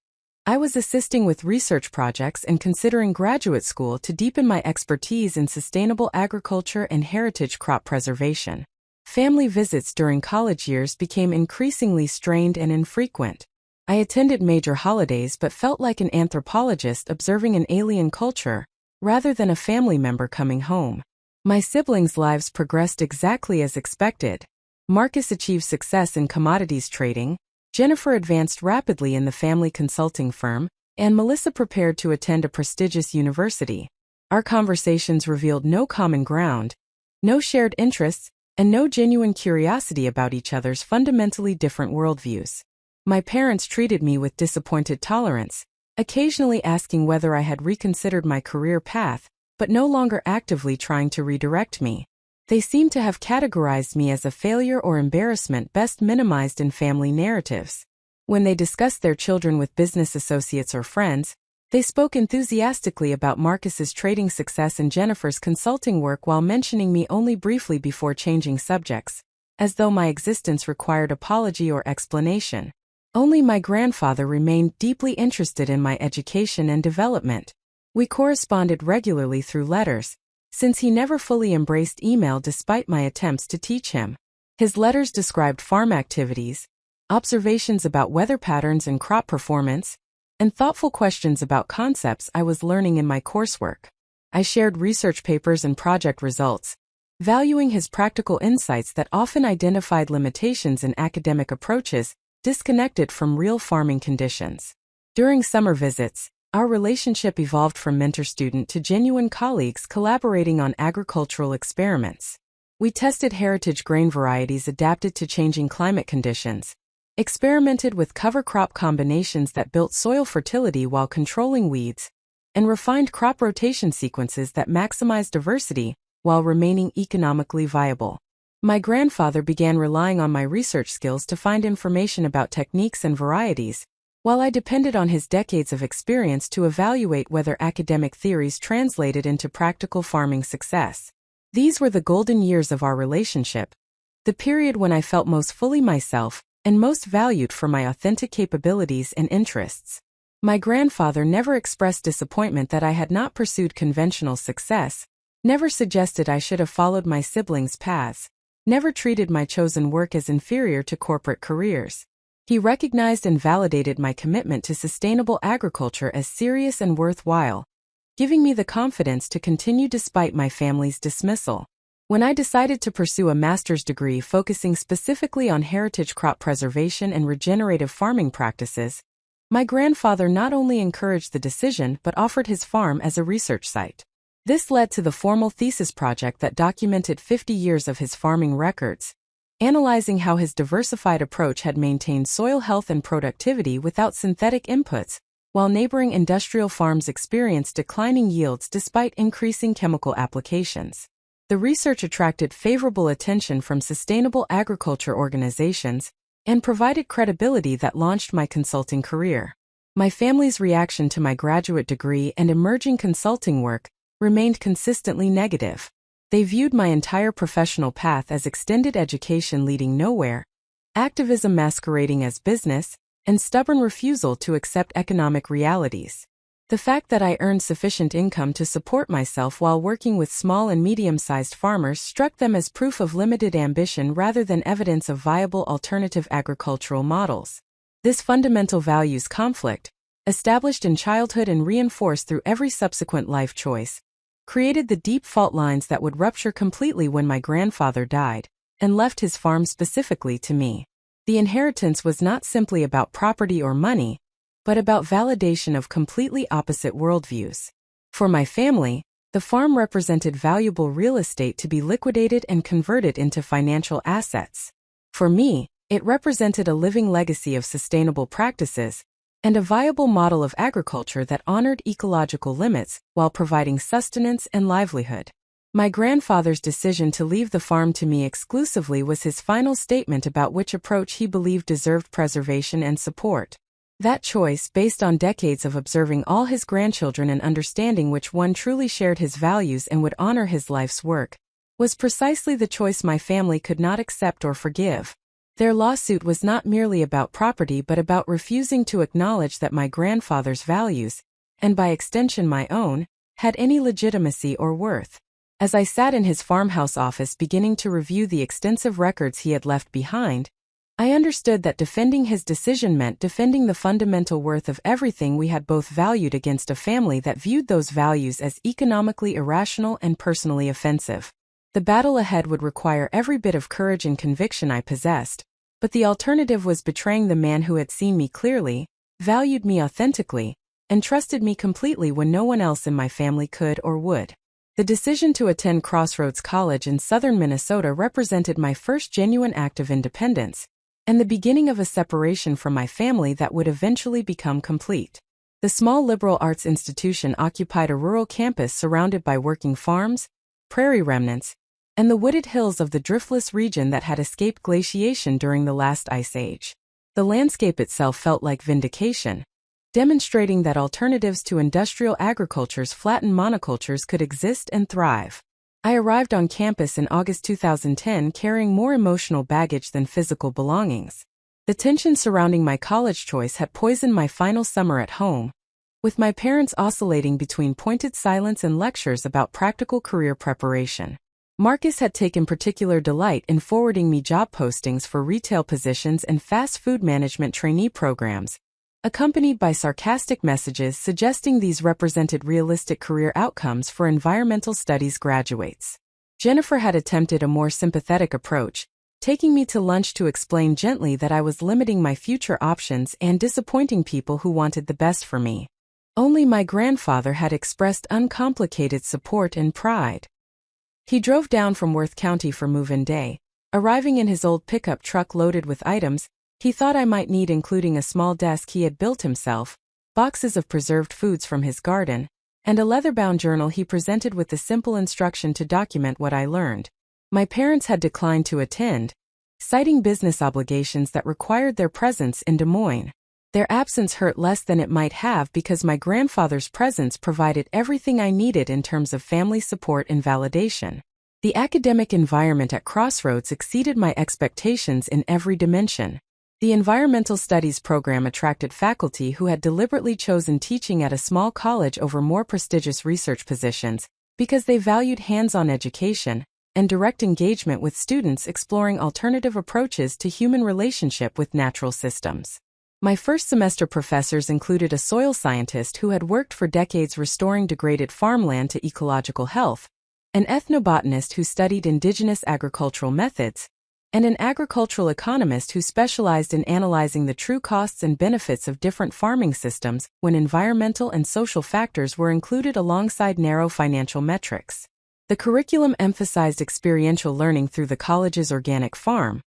I was assisting with research projects and considering graduate school to deepen my expertise in sustainable agriculture and heritage crop preservation. Family visits during college years became increasingly strained and infrequent. I attended major holidays but felt like an anthropologist observing an alien culture, rather than a family member coming home. My siblings' lives progressed exactly as expected. Marcus achieved success in commodities trading, Jennifer advanced rapidly in the family consulting firm, and Melissa prepared to attend a prestigious university. Our conversations revealed no common ground, no shared interests, and no genuine curiosity about each other's fundamentally different worldviews. My parents treated me with disappointed tolerance, occasionally asking whether I had reconsidered my career path, but no longer actively trying to redirect me. They seemed to have categorized me as a failure or embarrassment best minimized in family narratives. When they discussed their children with business associates or friends, they spoke enthusiastically about Marcus's trading success and Jennifer's consulting work while mentioning me only briefly before changing subjects, as though my existence required apology or explanation. Only my grandfather remained deeply interested in my education and development. We corresponded regularly through letters, since he never fully embraced email despite my attempts to teach him. His letters described farm activities, observations about weather patterns and crop performance, and thoughtful questions about concepts I was learning in my coursework. I shared research papers and project results, valuing his practical insights that often identified limitations in academic approaches disconnected from real farming conditions. During summer visits, our relationship evolved from mentor-student to genuine colleagues collaborating on agricultural experiments. We tested heritage grain varieties adapted to changing climate conditions, experimented with cover crop combinations that built soil fertility while controlling weeds, and refined crop rotation sequences that maximized diversity while remaining economically viable. My grandfather began relying on my research skills to find information about techniques and varieties, while I depended on his decades of experience to evaluate whether academic theories translated into practical farming success. These were the golden years of our relationship, the period when I felt most fully myself and most valued for my authentic capabilities and interests. My grandfather never expressed disappointment that I had not pursued conventional success, never suggested I should have followed my siblings' paths, never treated my chosen work as inferior to corporate careers. He recognized and validated my commitment to sustainable agriculture as serious and worthwhile, giving me the confidence to continue despite my family's dismissal. When I decided to pursue a master's degree focusing specifically on heritage crop preservation and regenerative farming practices, my grandfather not only encouraged the decision but offered his farm as a research site. This led to the formal thesis project that documented 50 years of his farming records, analyzing how his diversified approach had maintained soil health and productivity without synthetic inputs, while neighboring industrial farms experienced declining yields despite increasing chemical applications. The research attracted favorable attention from sustainable agriculture organizations and provided credibility that launched my consulting career. My family's reaction to my graduate degree and emerging consulting work remained consistently negative. They viewed my entire professional path as extended education leading nowhere, activism masquerading as business, and stubborn refusal to accept economic realities. The fact that I earned sufficient income to support myself while working with small and medium-sized farmers struck them as proof of limited ambition rather than evidence of viable alternative agricultural models. This fundamental values conflict, established in childhood and reinforced through every subsequent life choice, created the deep fault lines that would rupture completely when my grandfather died and left his farm specifically to me. The inheritance was not simply about property or money, but about validation of completely opposite worldviews. For my family, the farm represented valuable real estate to be liquidated and converted into financial assets. For me, it represented a living legacy of sustainable practices and a viable model of agriculture that honored ecological limits while providing sustenance and livelihood. My grandfather's decision to leave the farm to me exclusively was his final statement about which approach he believed deserved preservation and support. That choice, based on decades of observing all his grandchildren and understanding which one truly shared his values and would honor his life's work, was precisely the choice my family could not accept or forgive. Their lawsuit was not merely about property but about refusing to acknowledge that my grandfather's values, and by extension my own, had any legitimacy or worth. As I sat in his farmhouse office beginning to review the extensive records he had left behind, I understood that defending his decision meant defending the fundamental worth of everything we had both valued against a family that viewed those values as economically irrational and personally offensive. The battle ahead would require every bit of courage and conviction I possessed, but the alternative was betraying the man who had seen me clearly, valued me authentically, and trusted me completely when no one else in my family could or would. The decision to attend Crossroads College in southern Minnesota represented my first genuine act of independence, and the beginning of a separation from my family that would eventually become complete. The small liberal arts institution occupied a rural campus surrounded by working farms, prairie remnants, and the wooded hills of the driftless region that had escaped glaciation during the last ice age. The landscape itself felt like vindication, demonstrating that alternatives to industrial agriculture's flattened monocultures could exist and thrive. I arrived on campus in August 2010 carrying more emotional baggage than physical belongings. The tension surrounding my college choice had poisoned my final summer at home, with my parents oscillating between pointed silence and lectures about practical career preparation. Marcus had taken particular delight in forwarding me job postings for retail positions and fast food management trainee programs, accompanied by sarcastic messages suggesting these represented realistic career outcomes for environmental studies graduates. Jennifer had attempted a more sympathetic approach, taking me to lunch to explain gently that I was limiting my future options and disappointing people who wanted the best for me. Only my grandfather had expressed uncomplicated support and pride. He drove down from Worth County for move-in day, arriving in his old pickup truck loaded with items he thought I might need, including a small desk he had built himself, boxes of preserved foods from his garden, and a leather-bound journal he presented with the simple instruction to document what I learned. My parents had declined to attend, citing business obligations that required their presence in Des Moines. Their absence hurt less than it might have because my grandfather's presence provided everything I needed in terms of family support and validation. The academic environment at Crossroads exceeded my expectations in every dimension. The environmental studies program attracted faculty who had deliberately chosen teaching at a small college over more prestigious research positions because they valued hands-on education and direct engagement with students exploring alternative approaches to human relationship with natural systems. My first semester professors included a soil scientist who had worked for decades restoring degraded farmland to ecological health, an ethnobotanist who studied indigenous agricultural methods, and an agricultural economist who specialized in analyzing the true costs and benefits of different farming systems when environmental and social factors were included alongside narrow financial metrics. The curriculum emphasized experiential learning through the college's organic farm,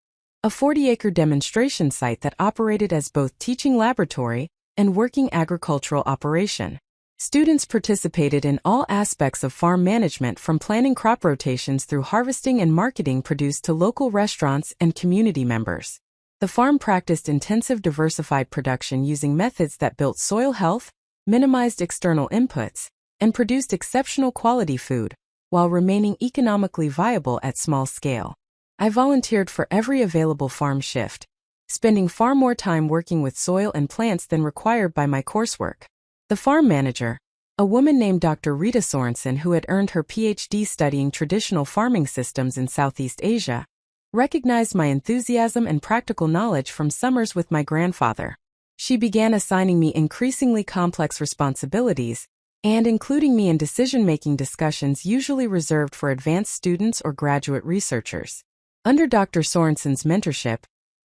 a 40-acre demonstration site that operated as both teaching laboratory and working agricultural operation. Students participated in all aspects of farm management, from planning crop rotations through harvesting and marketing produce to local restaurants and community members. The farm practiced intensive diversified production using methods that built soil health, minimized external inputs, and produced exceptional quality food, while remaining economically viable at small scale. I volunteered for every available farm shift, spending far more time working with soil and plants than required by my coursework. The farm manager, a woman named Dr. Rita Sorensen who had earned her PhD studying traditional farming systems in Southeast Asia, recognized my enthusiasm and practical knowledge from summers with my grandfather. She began assigning me increasingly complex responsibilities and including me in decision-making discussions usually reserved for advanced students or graduate researchers. Under Dr. Sorensen's mentorship,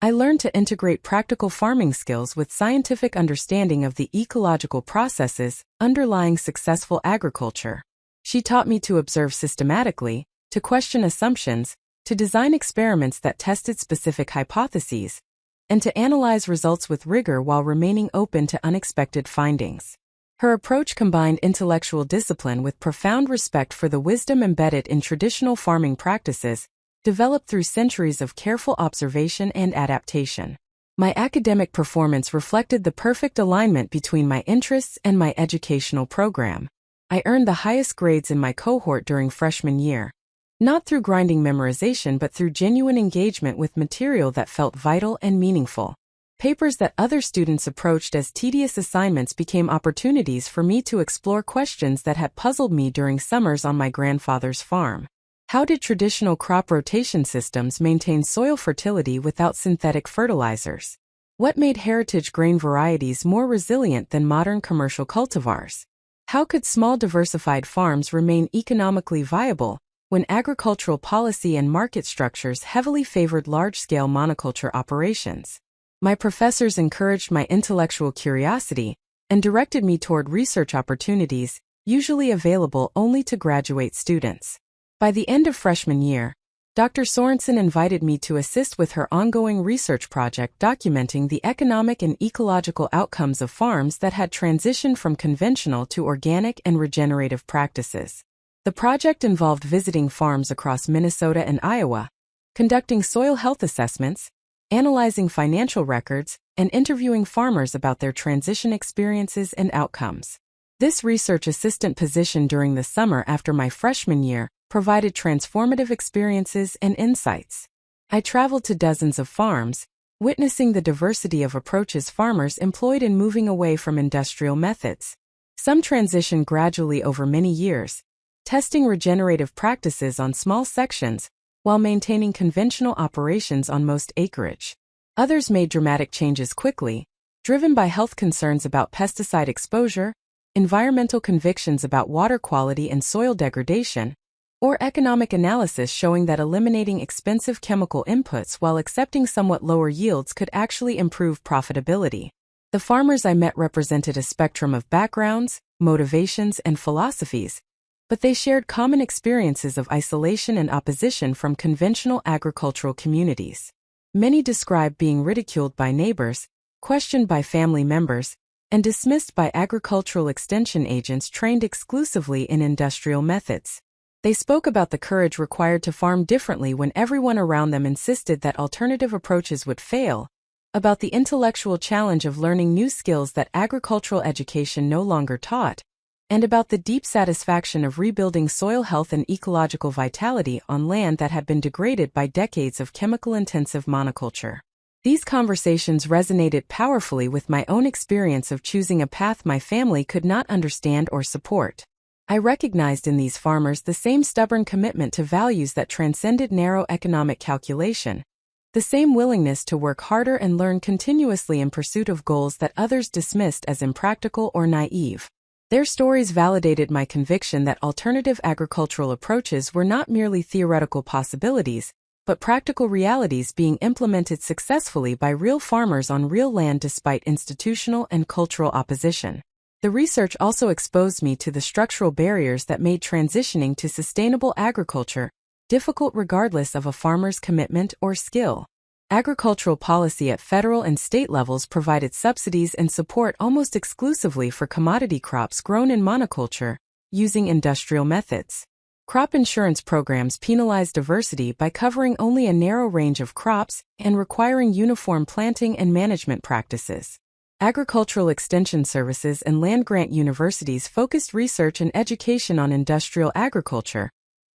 I learned to integrate practical farming skills with scientific understanding of the ecological processes underlying successful agriculture. She taught me to observe systematically, to question assumptions, to design experiments that tested specific hypotheses, and to analyze results with rigor while remaining open to unexpected findings. Her approach combined intellectual discipline with profound respect for the wisdom embedded in traditional farming practices, developed through centuries of careful observation and adaptation. My academic performance reflected the perfect alignment between my interests and my educational program. I earned the highest grades in my cohort during freshman year, not through grinding memorization but through genuine engagement with material that felt vital and meaningful. Papers that other students approached as tedious assignments became opportunities for me to explore questions that had puzzled me during summers on my grandfather's farm. How did traditional crop rotation systems maintain soil fertility without synthetic fertilizers? What made heritage grain varieties more resilient than modern commercial cultivars? How could small diversified farms remain economically viable when agricultural policy and market structures heavily favored large-scale monoculture operations? My professors encouraged my intellectual curiosity and directed me toward research opportunities, usually available only to graduate students. By the end of freshman year, Dr. Sorensen invited me to assist with her ongoing research project documenting the economic and ecological outcomes of farms that had transitioned from conventional to organic and regenerative practices. The project involved visiting farms across Minnesota and Iowa, conducting soil health assessments, analyzing financial records, and interviewing farmers about their transition experiences and outcomes. This research assistant position during the summer after my freshman year provided transformative experiences and insights. I traveled to dozens of farms, witnessing the diversity of approaches farmers employed in moving away from industrial methods. Some transitioned gradually over many years, testing regenerative practices on small sections while maintaining conventional operations on most acreage. Others made dramatic changes quickly, driven by health concerns about pesticide exposure, environmental convictions about water quality and soil degradation, or economic analysis showing that eliminating expensive chemical inputs while accepting somewhat lower yields could actually improve profitability. The farmers I met represented a spectrum of backgrounds, motivations, and philosophies, but they shared common experiences of isolation and opposition from conventional agricultural communities. Many described being ridiculed by neighbors, questioned by family members, and dismissed by agricultural extension agents trained exclusively in industrial methods. They spoke about the courage required to farm differently when everyone around them insisted that alternative approaches would fail, about the intellectual challenge of learning new skills that agricultural education no longer taught, and about the deep satisfaction of rebuilding soil health and ecological vitality on land that had been degraded by decades of chemical-intensive monoculture. These conversations resonated powerfully with my own experience of choosing a path my family could not understand or support. I recognized in these farmers the same stubborn commitment to values that transcended narrow economic calculation, the same willingness to work harder and learn continuously in pursuit of goals that others dismissed as impractical or naive. Their stories validated my conviction that alternative agricultural approaches were not merely theoretical possibilities, but practical realities being implemented successfully by real farmers on real land despite institutional and cultural opposition. The research also exposed me to the structural barriers that made transitioning to sustainable agriculture difficult regardless of a farmer's commitment or skill. Agricultural policy at federal and state levels provided subsidies and support almost exclusively for commodity crops grown in monoculture, using industrial methods. Crop insurance programs penalized diversity by covering only a narrow range of crops and requiring uniform planting and management practices. Agricultural extension services and land-grant universities focused research and education on industrial agriculture,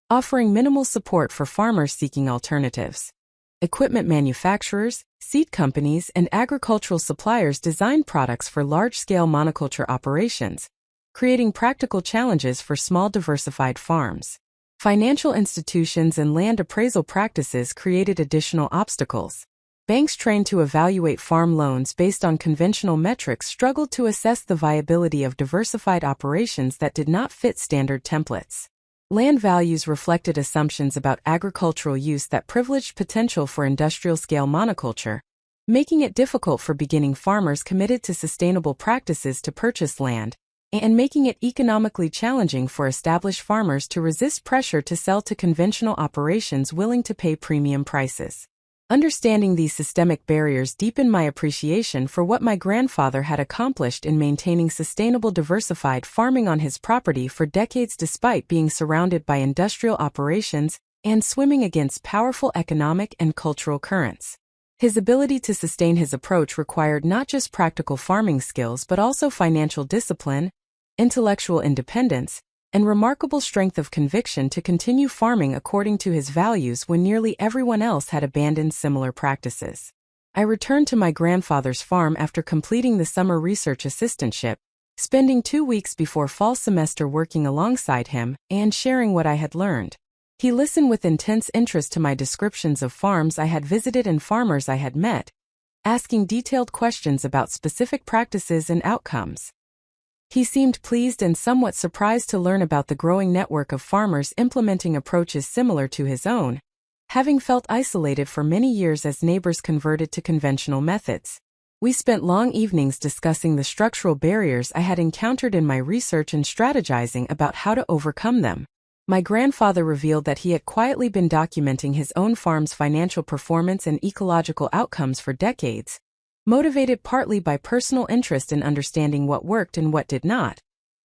offering minimal support for farmers seeking alternatives. Equipment manufacturers, seed companies, and agricultural suppliers designed products for large-scale monoculture operations, creating practical challenges for small diversified farms. Financial institutions and land appraisal practices created additional obstacles. Banks trained to evaluate farm loans based on conventional metrics struggled to assess the viability of diversified operations that did not fit standard templates. Land values reflected assumptions about agricultural use that privileged potential for industrial-scale monoculture, making it difficult for beginning farmers committed to sustainable practices to purchase land, and making it economically challenging for established farmers to resist pressure to sell to conventional operations willing to pay premium prices. Understanding these systemic barriers deepened my appreciation for what my grandfather had accomplished in maintaining sustainable diversified farming on his property for decades despite being surrounded by industrial operations and swimming against powerful economic and cultural currents. His ability to sustain his approach required not just practical farming skills but also financial discipline, intellectual independence, and remarkable strength of conviction to continue farming according to his values when nearly everyone else had abandoned similar practices. I returned to my grandfather's farm after completing the summer research assistantship, spending 2 weeks before fall semester working alongside him and sharing what I had learned. He listened with intense interest to my descriptions of farms I had visited and farmers I had met, asking detailed questions about specific practices and outcomes. He seemed pleased and somewhat surprised to learn about the growing network of farmers implementing approaches similar to his own, having felt isolated for many years as neighbors converted to conventional methods. We spent long evenings discussing the structural barriers I had encountered in my research and strategizing about how to overcome them. My grandfather revealed that he had quietly been documenting his own farm's financial performance and ecological outcomes for decades, motivated partly by personal interest in understanding what worked and what did not,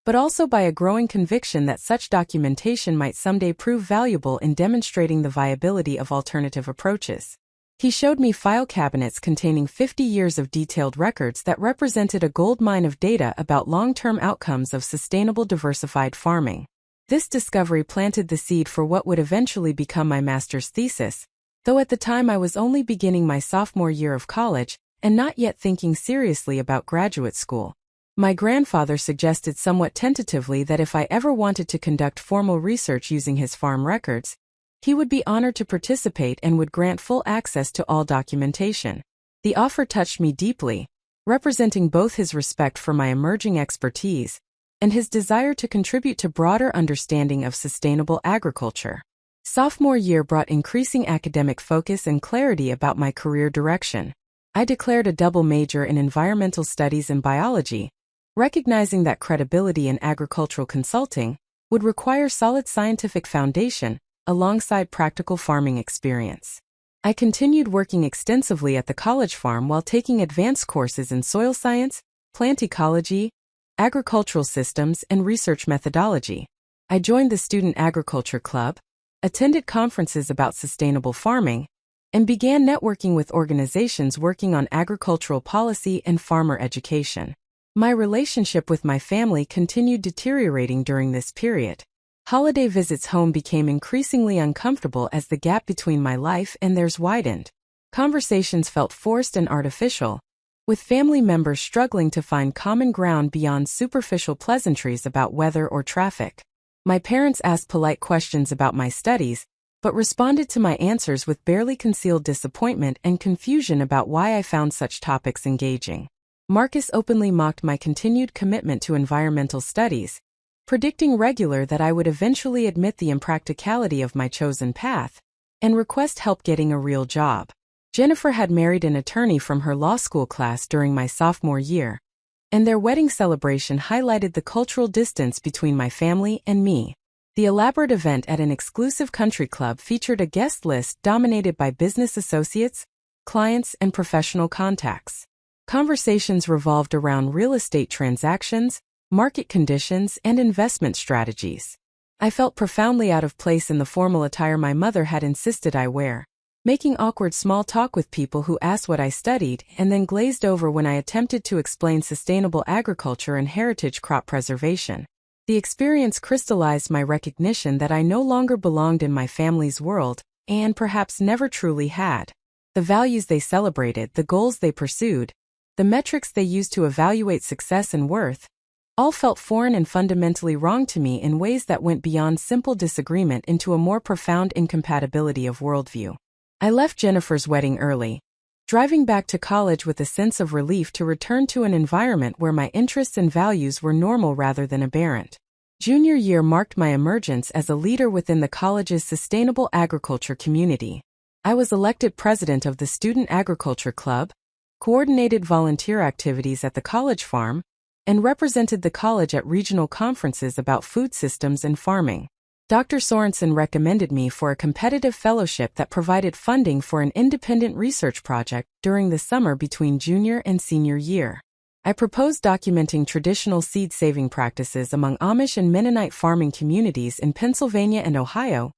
but also by a growing conviction that such documentation might someday prove valuable in demonstrating the viability of alternative approaches. He showed me file cabinets containing 50 years of detailed records that represented a goldmine of data about long-term outcomes of sustainable diversified farming. This discovery planted the seed for what would eventually become my master's thesis, though at the time I was only beginning my sophomore year of college and not yet thinking seriously about graduate school. My grandfather suggested somewhat tentatively that if I ever wanted to conduct formal research using his farm records, he would be honored to participate and would grant full access to all documentation. The offer touched me deeply, representing both his respect for my emerging expertise and his desire to contribute to broader understanding of sustainable agriculture. Sophomore year brought increasing academic focus and clarity about my career direction. I declared a double major in environmental studies and biology, recognizing that credibility in agricultural consulting would require solid scientific foundation alongside practical farming experience. I continued working extensively at the college farm while taking advanced courses in soil science, plant ecology, agricultural systems, and research methodology. I joined the Student Agriculture Club, attended conferences about sustainable farming, and began networking with organizations working on agricultural policy and farmer education. My relationship with my family continued deteriorating during this period. Holiday visits home became increasingly uncomfortable as the gap between my life and theirs widened. Conversations felt forced and artificial, with family members struggling to find common ground beyond superficial pleasantries about weather or traffic. My parents asked polite questions about my studies, but responded to my answers with barely concealed disappointment and confusion about why I found such topics engaging. Marcus openly mocked my continued commitment to environmental studies, predicting regular that I would eventually admit the impracticality of my chosen path and request help getting a real job. Jennifer had married an attorney from her law school class during my sophomore year, and their wedding celebration highlighted the cultural distance between my family and me. The elaborate event at an exclusive country club featured a guest list dominated by business associates, clients, and professional contacts. Conversations revolved around real estate transactions, market conditions, and investment strategies. I felt profoundly out of place in the formal attire my mother had insisted I wear, making awkward small talk with people who asked what I studied and then glazed over when I attempted to explain sustainable agriculture and heritage crop preservation. The experience crystallized my recognition that I no longer belonged in my family's world, and perhaps never truly had. The values they celebrated, the goals they pursued, the metrics they used to evaluate success and worth, all felt foreign and fundamentally wrong to me in ways that went beyond simple disagreement into a more profound incompatibility of worldview. I left Jennifer's wedding early, driving back to college with a sense of relief to return to an environment where my interests and values were normal rather than aberrant. Junior year marked my emergence as a leader within the college's sustainable agriculture community. I was elected president of the Student Agriculture Club, coordinated volunteer activities at the college farm, and represented the college at regional conferences about food systems and farming. Dr. Sorensen recommended me for a competitive fellowship that provided funding for an independent research project during the summer between junior and senior year. I proposed documenting traditional seed-saving practices among Amish and Mennonite farming communities in Pennsylvania and Ohio,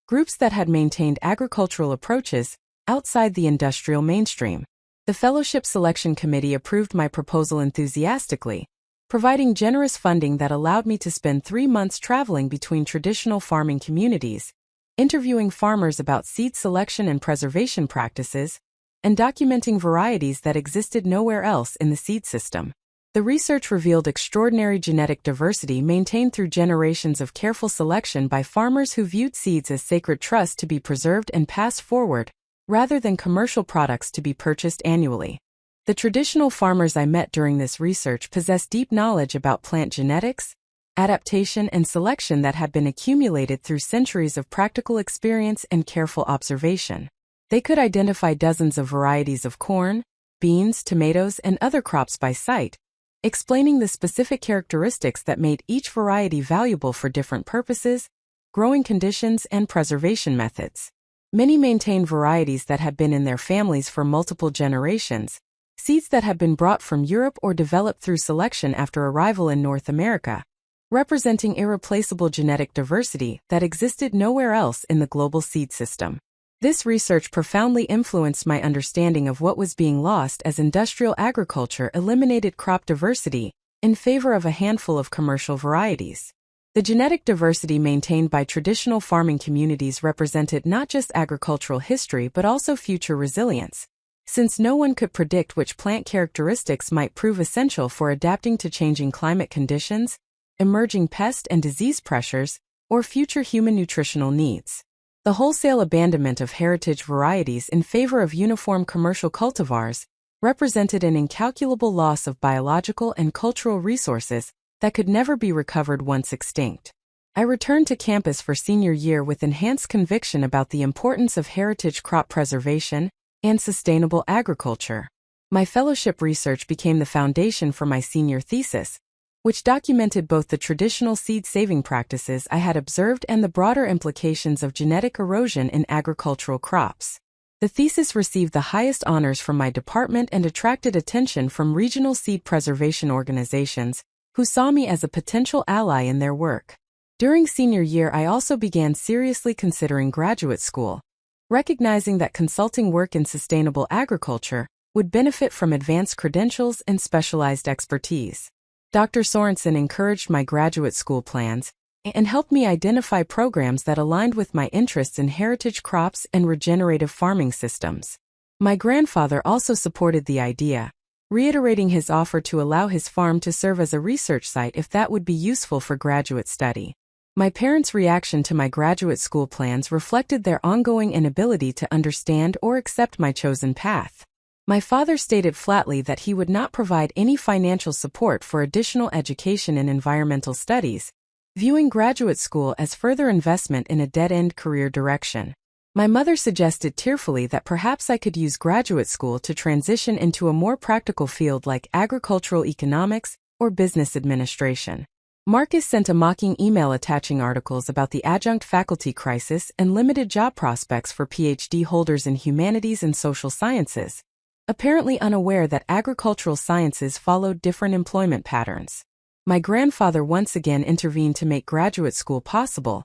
groups that had maintained agricultural approaches outside the industrial mainstream. The Fellowship Selection Committee approved my proposal enthusiastically, providing generous funding that allowed me to spend 3 months traveling between traditional farming communities, interviewing farmers about seed selection and preservation practices, and documenting varieties that existed nowhere else in the seed system. The research revealed extraordinary genetic diversity maintained through generations of careful selection by farmers who viewed seeds as sacred trust to be preserved and passed forward, rather than commercial products to be purchased annually. The traditional farmers I met during this research possessed deep knowledge about plant genetics, adaptation, and selection that had been accumulated through centuries of practical experience and careful observation. They could identify dozens of varieties of corn, beans, tomatoes, and other crops by sight, explaining the specific characteristics that made each variety valuable for different purposes, growing conditions, and preservation methods. Many maintained varieties that had been in their families for multiple generations, seeds that had been brought from Europe or developed through selection after arrival in North America, representing irreplaceable genetic diversity that existed nowhere else in the global seed system. This research profoundly influenced my understanding of what was being lost as industrial agriculture eliminated crop diversity in favor of a handful of commercial varieties. The genetic diversity maintained by traditional farming communities represented not just agricultural history but also future resilience, since no one could predict which plant characteristics might prove essential for adapting to changing climate conditions, emerging pest and disease pressures, or future human nutritional needs. The wholesale abandonment of heritage varieties in favor of uniform commercial cultivars represented an incalculable loss of biological and cultural resources that could never be recovered once extinct. I returned to campus for senior year with enhanced conviction about the importance of heritage crop preservation and sustainable agriculture. My fellowship research became the foundation for my senior thesis, which documented both the traditional seed-saving practices I had observed and the broader implications of genetic erosion in agricultural crops. The thesis received the highest honors from my department and attracted attention from regional seed preservation organizations, who saw me as a potential ally in their work. During senior year, I also began seriously considering graduate school, recognizing that consulting work in sustainable agriculture would benefit from advanced credentials and specialized expertise. Dr. Sorensen encouraged my graduate school plans and helped me identify programs that aligned with my interests in heritage crops and regenerative farming systems. My grandfather also supported the idea, reiterating his offer to allow his farm to serve as a research site if that would be useful for graduate study. My parents' reaction to my graduate school plans reflected their ongoing inability to understand or accept my chosen path. My father stated flatly that he would not provide any financial support for additional education in environmental studies, viewing graduate school as further investment in a dead-end career direction. My mother suggested tearfully that perhaps I could use graduate school to transition into a more practical field like agricultural economics or business administration. Marcus sent a mocking email attaching articles about the adjunct faculty crisis and limited job prospects for PhD holders in humanities and social sciences, apparently unaware that agricultural sciences followed different employment patterns. My grandfather once again intervened to make graduate school possible,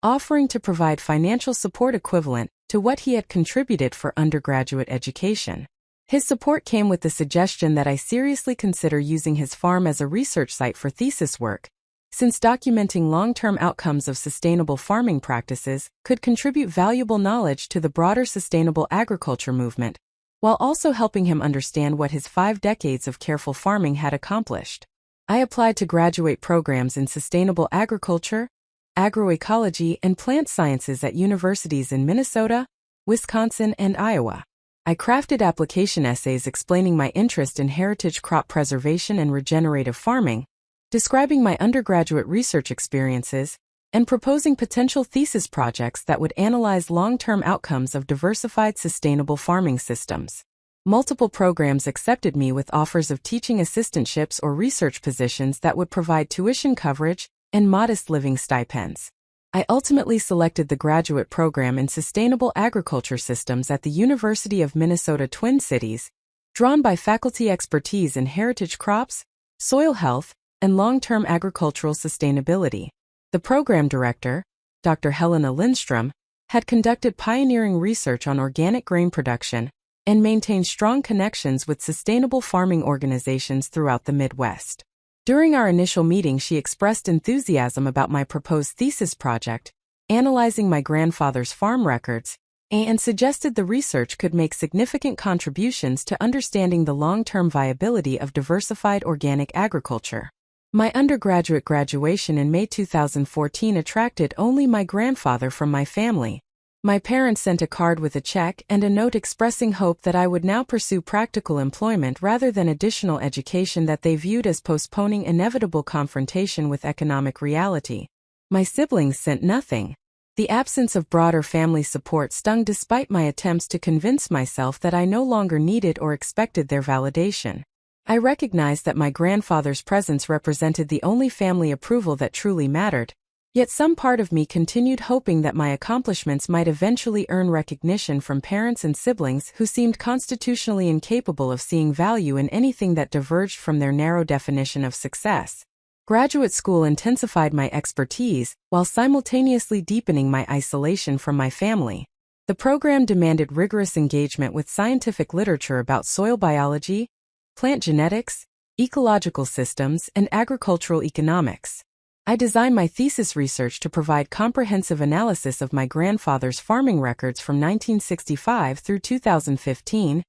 offering to provide financial support equivalent to what he had contributed for undergraduate education. His support came with the suggestion that I seriously consider using his farm as a research site for thesis work, since documenting long-term outcomes of sustainable farming practices could contribute valuable knowledge to the broader sustainable agriculture movement, while also helping him understand what his 5 decades of careful farming had accomplished. I applied to graduate programs in sustainable agriculture, agroecology, and plant sciences at universities in Minnesota, Wisconsin, and Iowa. I crafted application essays explaining my interest in heritage crop preservation and regenerative farming, describing my undergraduate research experiences, and proposing potential thesis projects that would analyze long-term outcomes of diversified sustainable farming systems. Multiple programs accepted me with offers of teaching assistantships or research positions that would provide tuition coverage and modest living stipends. I ultimately selected the graduate program in Sustainable Agriculture Systems at the University of Minnesota Twin Cities, drawn by faculty expertise in heritage crops, soil health, and long-term agricultural sustainability. The program director, Dr. Helena Lindstrom, had conducted pioneering research on organic grain production and maintained strong connections with sustainable farming organizations throughout the Midwest. During our initial meeting, she expressed enthusiasm about my proposed thesis project, analyzing my grandfather's farm records, and suggested the research could make significant contributions to understanding the long-term viability of diversified organic agriculture. My undergraduate graduation in May 2014 attracted only my grandfather from my family. My parents sent a card with a check and a note expressing hope that I would now pursue practical employment rather than additional education that they viewed as postponing inevitable confrontation with economic reality. My siblings sent nothing. The absence of broader family support stung despite my attempts to convince myself that I no longer needed or expected their validation. I recognized that my grandfather's presence represented the only family approval that truly mattered, yet some part of me continued hoping that my accomplishments might eventually earn recognition from parents and siblings who seemed constitutionally incapable of seeing value in anything that diverged from their narrow definition of success. Graduate school intensified my expertise while simultaneously deepening my isolation from my family. The program demanded rigorous engagement with scientific literature about soil biology, plant genetics, ecological systems, and agricultural economics. I designed my thesis research to provide comprehensive analysis of my grandfather's farming records from 1965 through 2015,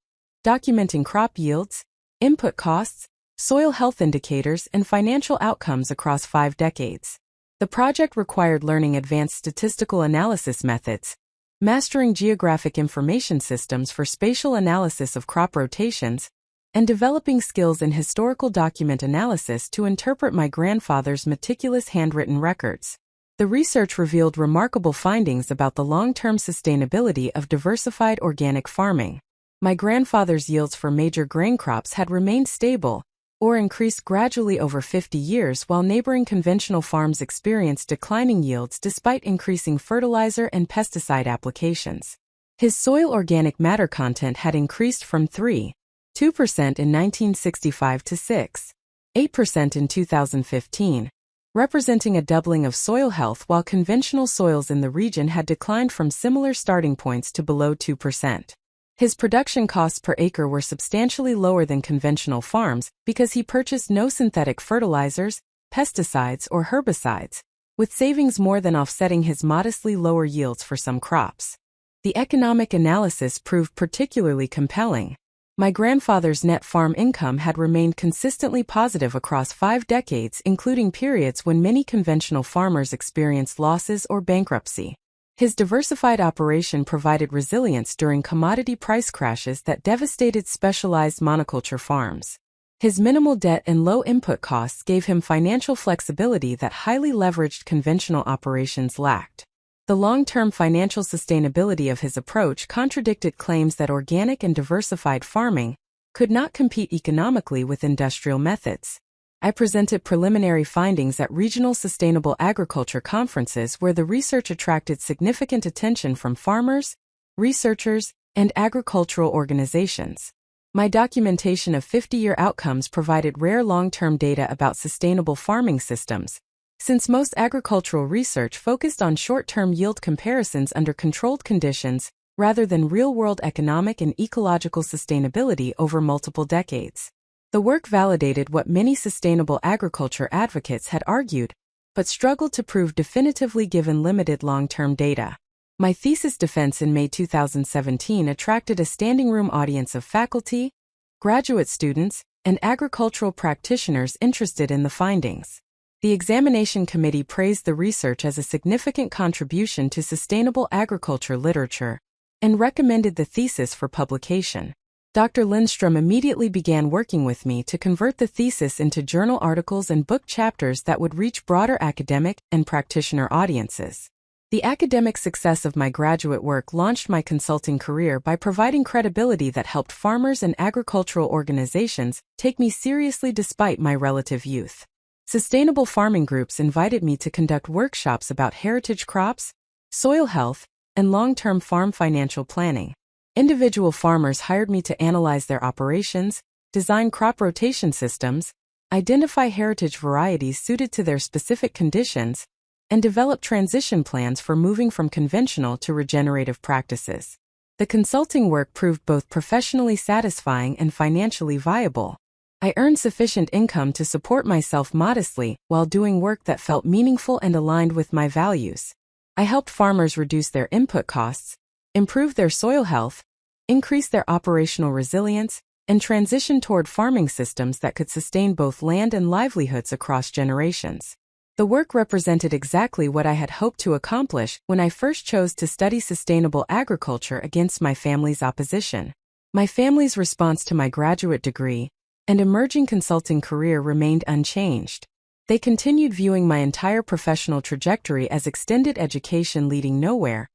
documenting crop yields, input costs, soil health indicators, and financial outcomes across 5 decades. The project required learning advanced statistical analysis methods, mastering geographic information systems for spatial analysis of crop rotations, and developing skills in historical document analysis to interpret my grandfather's meticulous handwritten records. The research revealed remarkable findings about the long-term sustainability of diversified organic farming. My grandfather's yields for major grain crops had remained stable or increased gradually over 50 years, while neighboring conventional farms experienced declining yields despite increasing fertilizer and pesticide applications. His soil organic matter content had increased from 3.2% in 1965 to 6.8% in 2015, representing a doubling of soil health, while conventional soils in the region had declined from similar starting points to below 2%. His production costs per acre were substantially lower than conventional farms because he purchased no synthetic fertilizers, pesticides, or herbicides, with savings more than offsetting his modestly lower yields for some crops. The economic analysis proved particularly compelling. My grandfather's net farm income had remained consistently positive across 5 decades, including periods when many conventional farmers experienced losses or bankruptcy. His diversified operation provided resilience during commodity price crashes that devastated specialized monoculture farms. His minimal debt and low input costs gave him financial flexibility that highly leveraged conventional operations lacked. The long-term financial sustainability of his approach contradicted claims that organic and diversified farming could not compete economically with industrial methods. I presented preliminary findings at regional sustainable agriculture conferences where the research attracted significant attention from farmers, researchers, and agricultural organizations. My documentation of 50-year outcomes provided rare long-term data about sustainable farming systems, since most agricultural research focused on short-term yield comparisons under controlled conditions rather than real-world economic and ecological sustainability over multiple decades. The work validated what many sustainable agriculture advocates had argued, but struggled to prove definitively given limited long-term data. My thesis defense in May 2017 attracted a standing room audience of faculty, graduate students, and agricultural practitioners interested in the findings. The examination committee praised the research as a significant contribution to sustainable agriculture literature and recommended the thesis for publication. Dr. Lindstrom immediately began working with me to convert the thesis into journal articles and book chapters that would reach broader academic and practitioner audiences. The academic success of my graduate work launched my consulting career by providing credibility that helped farmers and agricultural organizations take me seriously despite my relative youth. Sustainable farming groups invited me to conduct workshops about heritage crops, soil health, and long-term farm financial planning. Individual farmers hired me to analyze their operations, design crop rotation systems, identify heritage varieties suited to their specific conditions, and develop transition plans for moving from conventional to regenerative practices. The consulting work proved both professionally satisfying and financially viable. I earned sufficient income to support myself modestly while doing work that felt meaningful and aligned with my values. I helped farmers reduce their input costs, improve their soil health, increase their operational resilience, and transition toward farming systems that could sustain both land and livelihoods across generations. The work represented exactly what I had hoped to accomplish when I first chose to study sustainable agriculture against my family's opposition. My family's response to my graduate degree and emerging consulting career remained unchanged. They continued viewing my entire professional trajectory as extended education leading nowhere,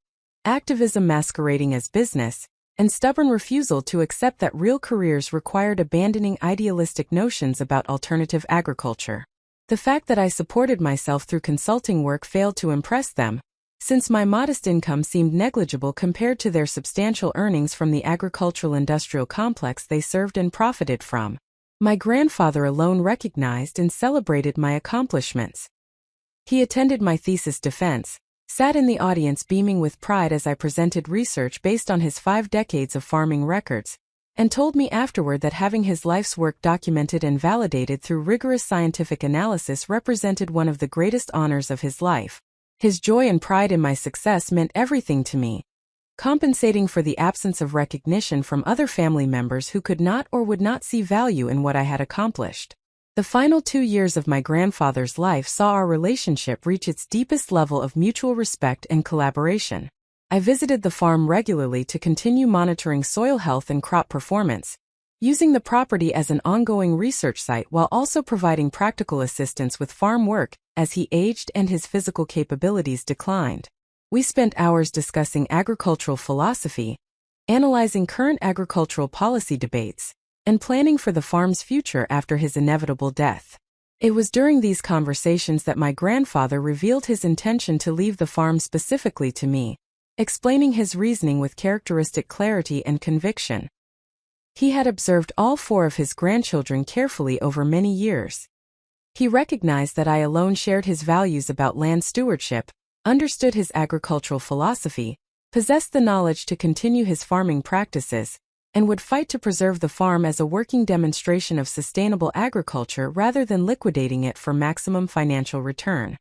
activism masquerading as business, and stubborn refusal to accept that real careers required abandoning idealistic notions about alternative agriculture. The fact that I supported myself through consulting work failed to impress them, since my modest income seemed negligible compared to their substantial earnings from the agricultural-industrial complex they served and profited from. My grandfather alone recognized and celebrated my accomplishments. He attended my thesis defense, sat in the audience beaming with pride as I presented research based on his 5 decades of farming records, and told me afterward that having his life's work documented and validated through rigorous scientific analysis represented one of the greatest honors of his life. His joy and pride in my success meant everything to me, compensating for the absence of recognition from other family members who could not or would not see value in what I had accomplished. The final 2 years of my grandfather's life saw our relationship reach its deepest level of mutual respect and collaboration. I visited the farm regularly to continue monitoring soil health and crop performance, using the property as an ongoing research site while also providing practical assistance with farm work as he aged and his physical capabilities declined. We spent hours discussing agricultural philosophy, analyzing current agricultural policy debates, and planning for the farm's future after his inevitable death. It was during these conversations that my grandfather revealed his intention to leave the farm specifically to me, explaining his reasoning with characteristic clarity and conviction. He had observed all 4 of his grandchildren carefully over many years. He recognized that I alone shared his values about land stewardship, understood his agricultural philosophy, possessed the knowledge to continue his farming practices, and would fight to preserve the farm as a working demonstration of sustainable agriculture rather than liquidating it for maximum financial return.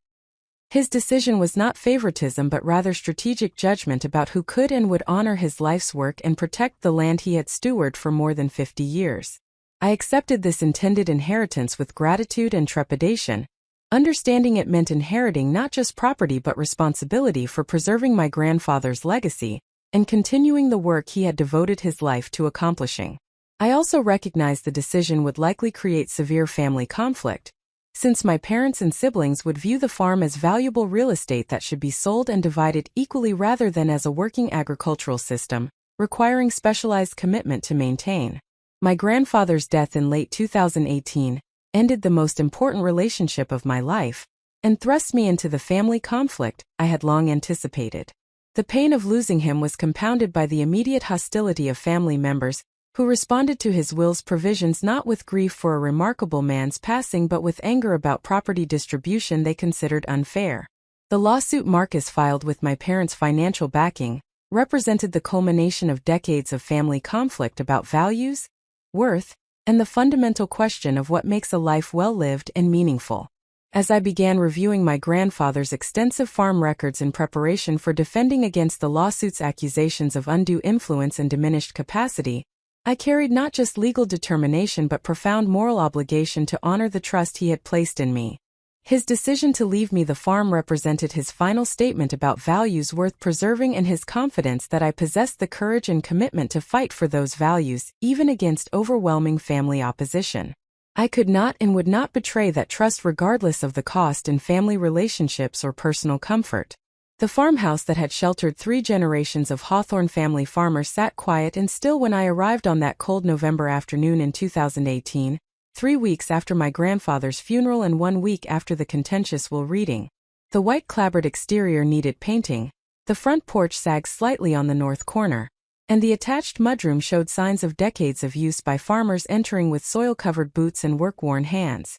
His decision was not favoritism but rather strategic judgment about who could and would honor his life's work and protect the land he had stewarded for more than 50 years. I accepted this intended inheritance with gratitude and trepidation, Understanding it meant inheriting not just property but responsibility for preserving my grandfather's legacy and continuing the work he had devoted his life to accomplishing. I also recognized the decision would likely create severe family conflict, since my parents and siblings would view the farm as valuable real estate that should be sold and divided equally rather than as a working agricultural system, requiring specialized commitment to maintain. My grandfather's death in late 2018 ended the most important relationship of my life and thrust me into the family conflict I had long anticipated. The pain of losing him was compounded by the immediate hostility of family members who responded to his will's provisions not with grief for a remarkable man's passing but with anger about property distribution they considered unfair. The lawsuit Marcus filed with my parents' financial backing represented the culmination of decades of family conflict about values, worth, and the fundamental question of what makes a life well lived and meaningful. As I began reviewing my grandfather's extensive farm records in preparation for defending against the lawsuit's accusations of undue influence and diminished capacity, I carried not just legal determination but profound moral obligation to honor the trust he had placed in me. His decision to leave me the farm represented his final statement about values worth preserving and his confidence that I possessed the courage and commitment to fight for those values, even against overwhelming family opposition. I could not and would not betray that trust regardless of the cost in family relationships or personal comfort. The farmhouse that had sheltered 3 generations of Hawthorne family farmers sat quiet and still when I arrived on that cold November afternoon in 2018, 3 weeks after my grandfather's funeral and 1 week after the contentious will reading. The white clapboard exterior needed painting, the front porch sagged slightly on the north corner, and the attached mudroom showed signs of decades of use by farmers entering with soil-covered boots and work-worn hands.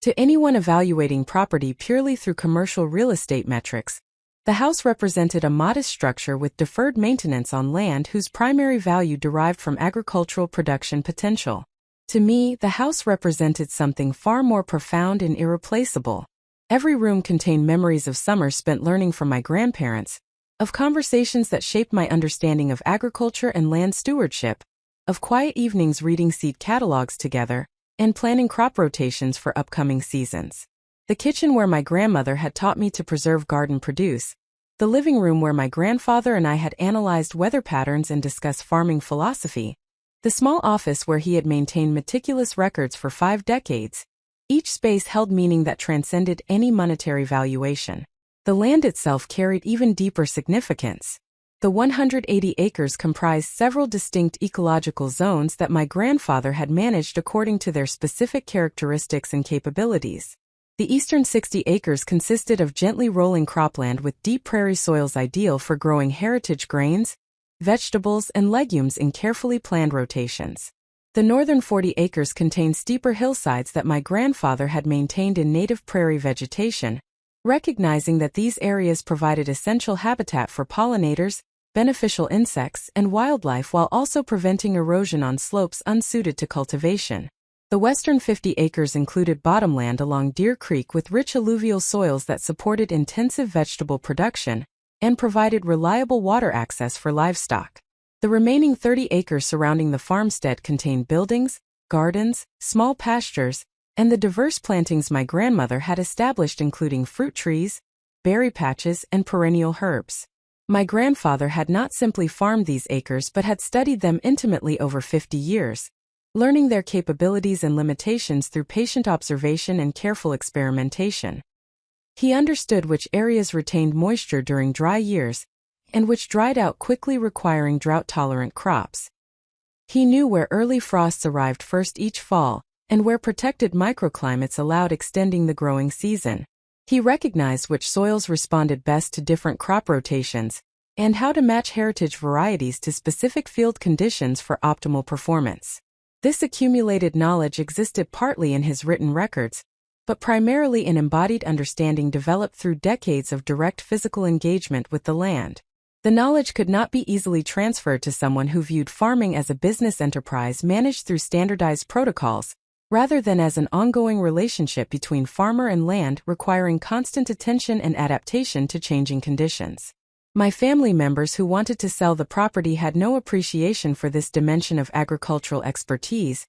To anyone evaluating property purely through commercial real estate metrics, the house represented a modest structure with deferred maintenance on land whose primary value derived from agricultural production potential. To me, the house represented something far more profound and irreplaceable. Every room contained memories of summers spent learning from my grandparents, of conversations that shaped my understanding of agriculture and land stewardship, of quiet evenings reading seed catalogs together, and planning crop rotations for upcoming seasons. The kitchen where my grandmother had taught me to preserve garden produce, the living room where my grandfather and I had analyzed weather patterns and discussed farming philosophy, the small office where he had maintained meticulous records for 5 decades. Each space held meaning that transcended any monetary valuation. The land itself carried even deeper significance. The 180 acres comprised several distinct ecological zones that my grandfather had managed according to their specific characteristics and capabilities. The eastern 60 acres consisted of gently rolling cropland with deep prairie soils ideal for growing heritage grains, vegetables, and legumes in carefully planned rotations. The northern 40 acres contained steeper hillsides that my grandfather had maintained in native prairie vegetation, recognizing that these areas provided essential habitat for pollinators, beneficial insects, and wildlife while also preventing erosion on slopes unsuited to cultivation. The western 50 acres included bottomland along Deer Creek with rich alluvial soils that supported intensive vegetable production and provided reliable water access for livestock. The remaining 30 acres surrounding the farmstead contained buildings, gardens, small pastures, and the diverse plantings my grandmother had established including fruit trees, berry patches, and perennial herbs. My grandfather had not simply farmed these acres but had studied them intimately over 50 years, learning their capabilities and limitations through patient observation and careful experimentation. He understood which areas retained moisture during dry years, and which dried out quickly requiring drought-tolerant crops. He knew where early frosts arrived first each fall, and where protected microclimates allowed extending the growing season. He recognized which soils responded best to different crop rotations, and how to match heritage varieties to specific field conditions for optimal performance. This accumulated knowledge existed partly in his written records, but primarily in embodied understanding developed through decades of direct physical engagement with the land. The knowledge could not be easily transferred to someone who viewed farming as a business enterprise managed through standardized protocols, rather than as an ongoing relationship between farmer and land requiring constant attention and adaptation to changing conditions. My family members who wanted to sell the property had no appreciation for this dimension of agricultural expertise,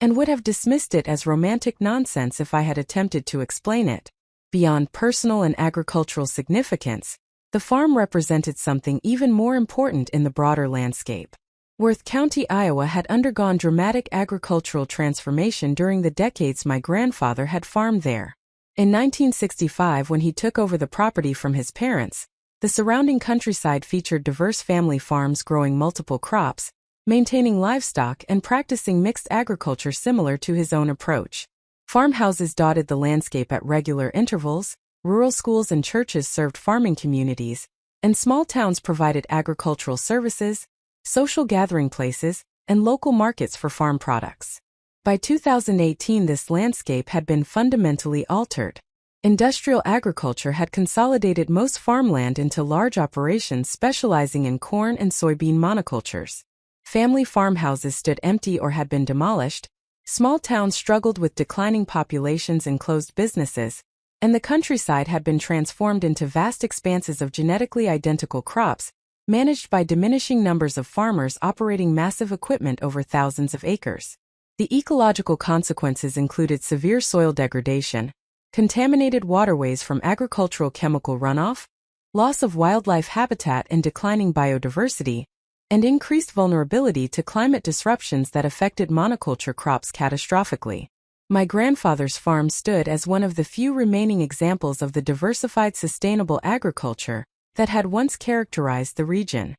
and would have dismissed it as romantic nonsense if I had attempted to explain it. Beyond personal and agricultural significance, the farm represented something even more important in the broader landscape. Worth County, Iowa had undergone dramatic agricultural transformation during the decades my grandfather had farmed there. In 1965, when he took over the property from his parents, the surrounding countryside featured diverse family farms growing multiple crops, maintaining livestock and practicing mixed agriculture similar to his own approach. Farmhouses dotted the landscape at regular intervals, rural schools and churches served farming communities, and small towns provided agricultural services, social gathering places, and local markets for farm products. By 2018, this landscape had been fundamentally altered. Industrial agriculture had consolidated most farmland into large operations specializing in corn and soybean monocultures. Family farmhouses stood empty or had been demolished, small towns struggled with declining populations and closed businesses, and the countryside had been transformed into vast expanses of genetically identical crops, managed by diminishing numbers of farmers operating massive equipment over thousands of acres. The ecological consequences included severe soil degradation, contaminated waterways from agricultural chemical runoff, loss of wildlife habitat and declining biodiversity, and increased vulnerability to climate disruptions that affected monoculture crops catastrophically. My grandfather's farm stood as one of the few remaining examples of the diversified sustainable agriculture that had once characterized the region.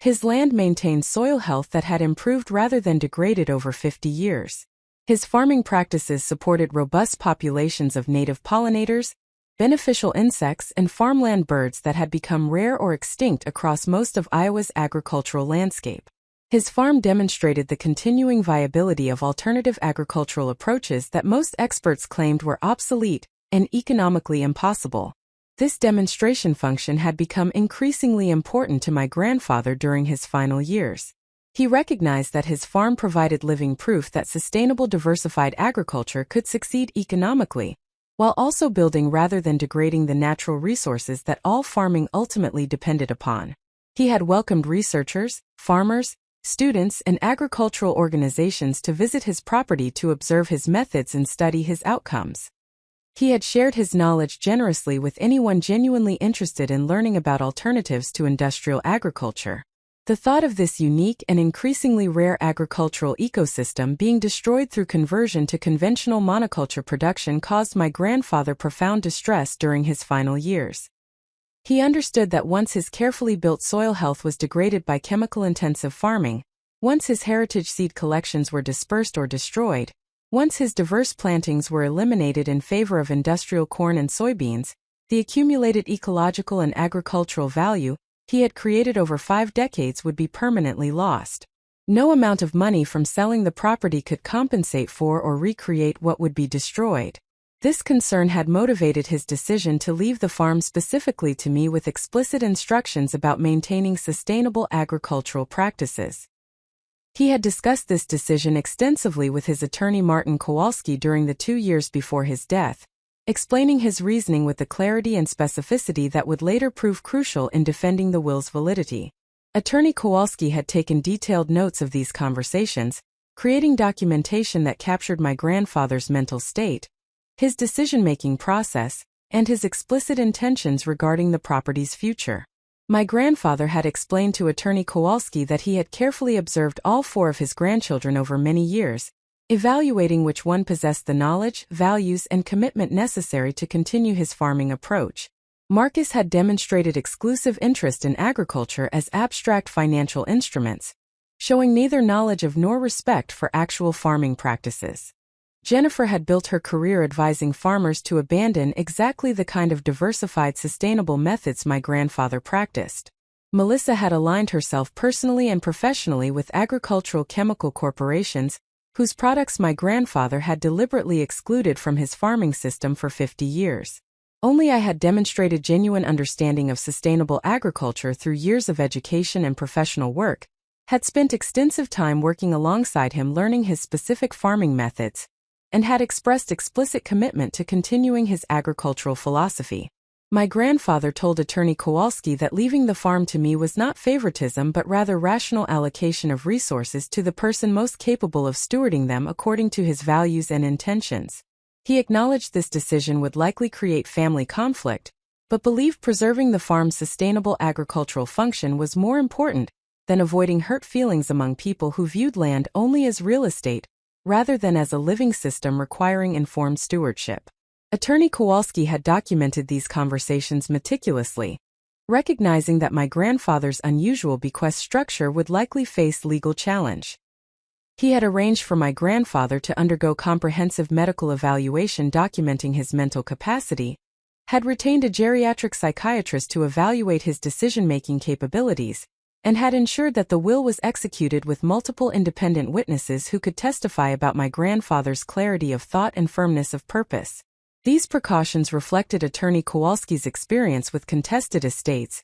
His land maintained soil health that had improved rather than degraded over 50 years. His farming practices supported robust populations of native pollinators, beneficial insects, and farmland birds that had become rare or extinct across most of Iowa's agricultural landscape. His farm demonstrated the continuing viability of alternative agricultural approaches that most experts claimed were obsolete and economically impossible. This demonstration function had become increasingly important to my grandfather during his final years. He recognized that his farm provided living proof that sustainable diversified agriculture could succeed economically, while also building rather than degrading the natural resources that all farming ultimately depended upon. He had welcomed researchers, farmers, students, and agricultural organizations to visit his property to observe his methods and study his outcomes. He had shared his knowledge generously with anyone genuinely interested in learning about alternatives to industrial agriculture. The thought of this unique and increasingly rare agricultural ecosystem being destroyed through conversion to conventional monoculture production caused my grandfather profound distress during his final years. He understood that once his carefully built soil health was degraded by chemical-intensive farming, once his heritage seed collections were dispersed or destroyed, once his diverse plantings were eliminated in favor of industrial corn and soybeans, the accumulated ecological and agricultural value he had created over 5 decades would be permanently lost. No amount of money from selling the property could compensate for or recreate what would be destroyed. This concern had motivated his decision to leave the farm specifically to me with explicit instructions about maintaining sustainable agricultural practices. He had discussed this decision extensively with his attorney Martin Kowalski during the 2 years before his death, explaining his reasoning with the clarity and specificity that would later prove crucial in defending the will's validity. Attorney Kowalski had taken detailed notes of these conversations, creating documentation that captured my grandfather's mental state, his decision-making process, and his explicit intentions regarding the property's future. My grandfather had explained to Attorney Kowalski that he had carefully observed all 4 of his grandchildren over many years, evaluating which one possessed the knowledge, values, and commitment necessary to continue his farming approach. Marcus had demonstrated exclusive interest in agriculture as abstract financial instruments, showing neither knowledge of nor respect for actual farming practices. Jennifer had built her career advising farmers to abandon exactly the kind of diversified sustainable methods my grandfather practiced. Melissa had aligned herself personally and professionally with agricultural chemical corporations, whose products my grandfather had deliberately excluded from his farming system for 50 years. Only I had demonstrated genuine understanding of sustainable agriculture through years of education and professional work, had spent extensive time working alongside him learning his specific farming methods, and had expressed explicit commitment to continuing his agricultural philosophy. My grandfather told Attorney Kowalski that leaving the farm to me was not favoritism but rather rational allocation of resources to the person most capable of stewarding them according to his values and intentions. He acknowledged this decision would likely create family conflict, but believed preserving the farm's sustainable agricultural function was more important than avoiding hurt feelings among people who viewed land only as real estate rather than as a living system requiring informed stewardship. Attorney Kowalski had documented these conversations meticulously, recognizing that my grandfather's unusual bequest structure would likely face legal challenge. He had arranged for my grandfather to undergo comprehensive medical evaluation documenting his mental capacity, had retained a geriatric psychiatrist to evaluate his decision-making capabilities, and had ensured that the will was executed with multiple independent witnesses who could testify about my grandfather's clarity of thought and firmness of purpose. These precautions reflected Attorney Kowalski's experience with contested estates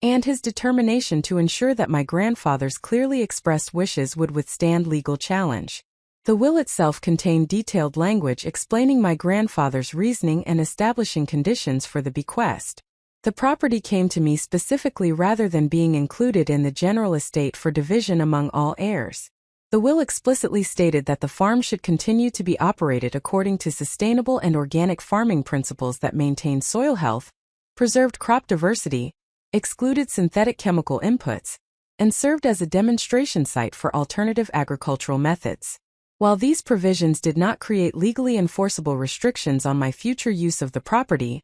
and his determination to ensure that my grandfather's clearly expressed wishes would withstand legal challenge. The will itself contained detailed language explaining my grandfather's reasoning and establishing conditions for the bequest. The property came to me specifically rather than being included in the general estate for division among all heirs. The will explicitly stated that the farm should continue to be operated according to sustainable and organic farming principles that maintained soil health, preserved crop diversity, excluded synthetic chemical inputs, and served as a demonstration site for alternative agricultural methods. While these provisions did not create legally enforceable restrictions on my future use of the property,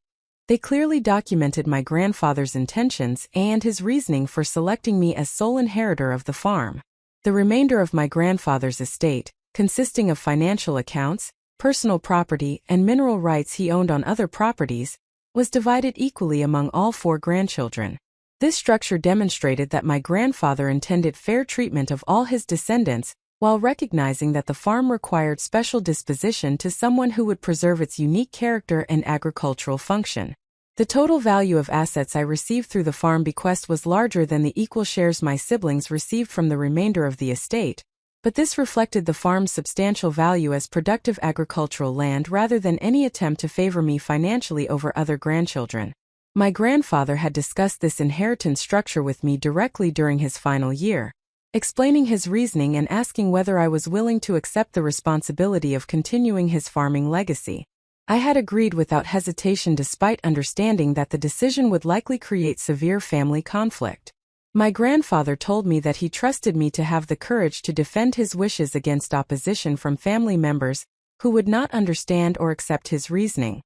they clearly documented my grandfather's intentions and his reasoning for selecting me as sole inheritor of the farm. The remainder of my grandfather's estate, consisting of financial accounts, personal property, and mineral rights he owned on other properties, was divided equally among all 4 grandchildren. This structure demonstrated that my grandfather intended fair treatment of all his descendants, while recognizing that the farm required special disposition to someone who would preserve its unique character and agricultural function. The total value of assets I received through the farm bequest was larger than the equal shares my siblings received from the remainder of the estate, but this reflected the farm's substantial value as productive agricultural land rather than any attempt to favor me financially over other grandchildren. My grandfather had discussed this inheritance structure with me directly during his final year, explaining his reasoning and asking whether I was willing to accept the responsibility of continuing his farming legacy. I had agreed without hesitation despite understanding that the decision would likely create severe family conflict. My grandfather told me that he trusted me to have the courage to defend his wishes against opposition from family members who would not understand or accept his reasoning.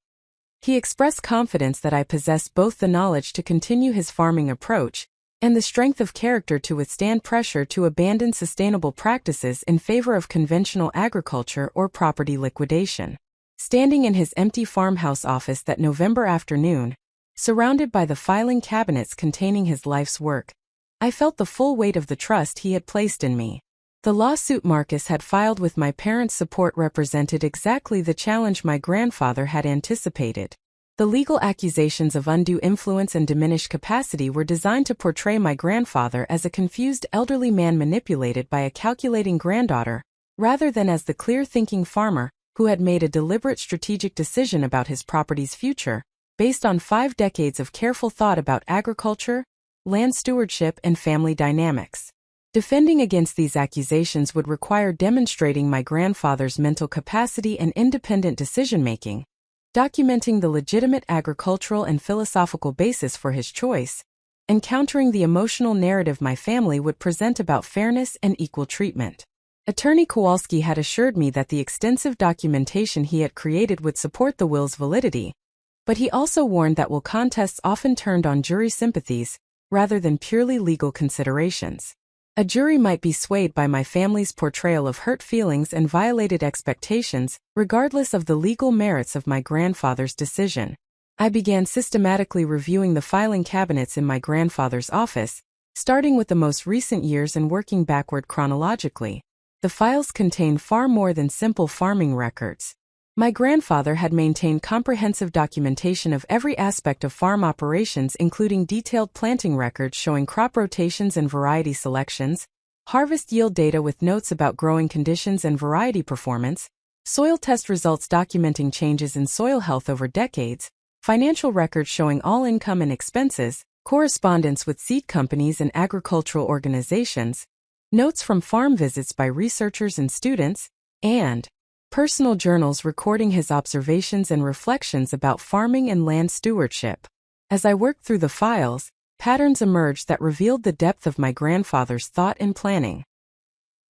He expressed confidence that I possessed both the knowledge to continue his farming approach and the strength of character to withstand pressure to abandon sustainable practices in favor of conventional agriculture or property liquidation. Standing in his empty farmhouse office that November afternoon, surrounded by the filing cabinets containing his life's work, I felt the full weight of the trust he had placed in me. The lawsuit Marcus had filed with my parents' support represented exactly the challenge my grandfather had anticipated. The legal accusations of undue influence and diminished capacity were designed to portray my grandfather as a confused elderly man manipulated by a calculating granddaughter, rather than as the clear-thinking farmer who had made a deliberate strategic decision about his property's future, based on 5 decades of careful thought about agriculture, land stewardship, and family dynamics. Defending against these accusations would require demonstrating my grandfather's mental capacity and independent decision-making, documenting the legitimate agricultural and philosophical basis for his choice, and countering the emotional narrative my family would present about fairness and equal treatment. Attorney Kowalski had assured me that the extensive documentation he had created would support the will's validity, but he also warned that will contests often turned on jury sympathies, rather than purely legal considerations. A jury might be swayed by my family's portrayal of hurt feelings and violated expectations, regardless of the legal merits of my grandfather's decision. I began systematically reviewing the filing cabinets in my grandfather's office, starting with the most recent years and working backward chronologically. The files contained far more than simple farming records. My grandfather had maintained comprehensive documentation of every aspect of farm operations, including detailed planting records showing crop rotations and variety selections, harvest yield data with notes about growing conditions and variety performance, soil test results documenting changes in soil health over decades, financial records showing all income and expenses, correspondence with seed companies and agricultural organizations, notes from farm visits by researchers and students, and personal journals recording his observations and reflections about farming and land stewardship. As I worked through the files, patterns emerged that revealed the depth of my grandfather's thought and planning.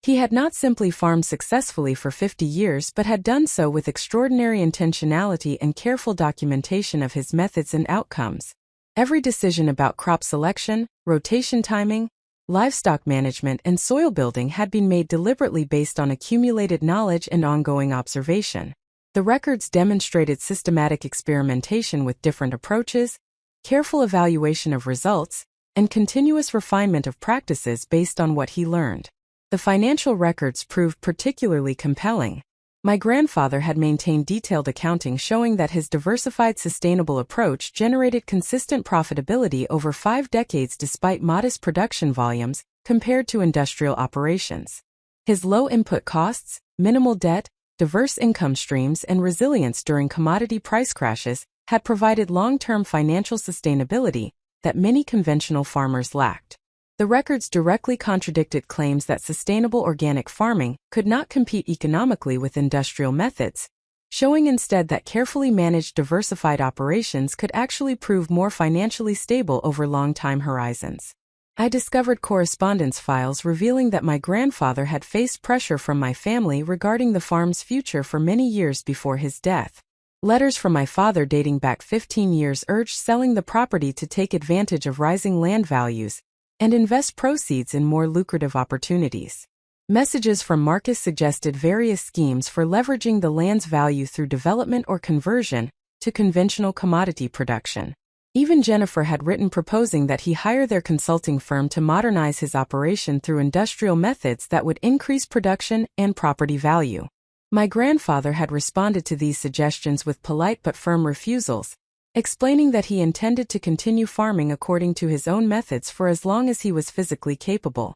He had not simply farmed successfully for 50 years but had done so with extraordinary intentionality and careful documentation of his methods and outcomes. Every decision about crop selection, rotation timing, livestock management, and soil building had been made deliberately based on accumulated knowledge and ongoing observation. The records demonstrated systematic experimentation with different approaches, careful evaluation of results, and continuous refinement of practices based on what he learned. The financial records proved particularly compelling. My grandfather had maintained detailed accounting showing that his diversified sustainable approach generated consistent profitability over 5 decades despite modest production volumes compared to industrial operations. His low input costs, minimal debt, diverse income streams, and resilience during commodity price crashes had provided long-term financial sustainability that many conventional farmers lacked. The records directly contradicted claims that sustainable organic farming could not compete economically with industrial methods, showing instead that carefully managed diversified operations could actually prove more financially stable over long time horizons. I discovered correspondence files revealing that my grandfather had faced pressure from my family regarding the farm's future for many years before his death. Letters from my father dating back 15 years urged selling the property to take advantage of rising land values and invest proceeds in more lucrative opportunities. Messages from Marcus suggested various schemes for leveraging the land's value through development or conversion to conventional commodity production. Even Jennifer had written proposing that he hire their consulting firm to modernize his operation through industrial methods that would increase production and property value. My grandfather had responded to these suggestions with polite but firm refusals, explaining that he intended to continue farming according to his own methods for as long as he was physically capable.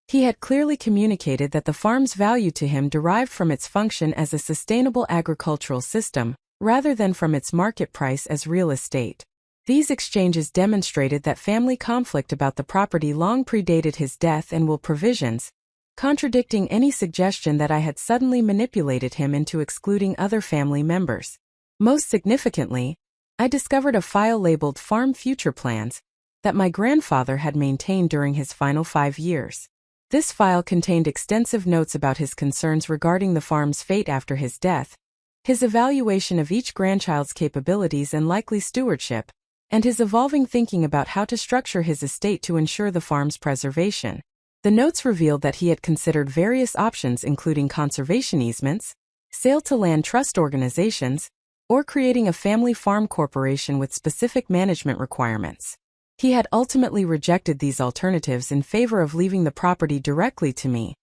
He had clearly communicated that the farm's value to him derived from its function as a sustainable agricultural system, rather than from its market price as real estate. These exchanges demonstrated that family conflict about the property long predated his death and will provisions, contradicting any suggestion that I had suddenly manipulated him into excluding other family members. Most significantly, I discovered a file labeled Farm Future Plans that my grandfather had maintained during his final 5 years. This file contained extensive notes about his concerns regarding the farm's fate after his death, his evaluation of each grandchild's capabilities and likely stewardship, and his evolving thinking about how to structure his estate to ensure the farm's preservation. The notes revealed that he had considered various options including conservation easements, sale to land trust organizations, or creating a family farm corporation with specific management requirements. He had ultimately rejected these alternatives in favor of leaving the property directly to me,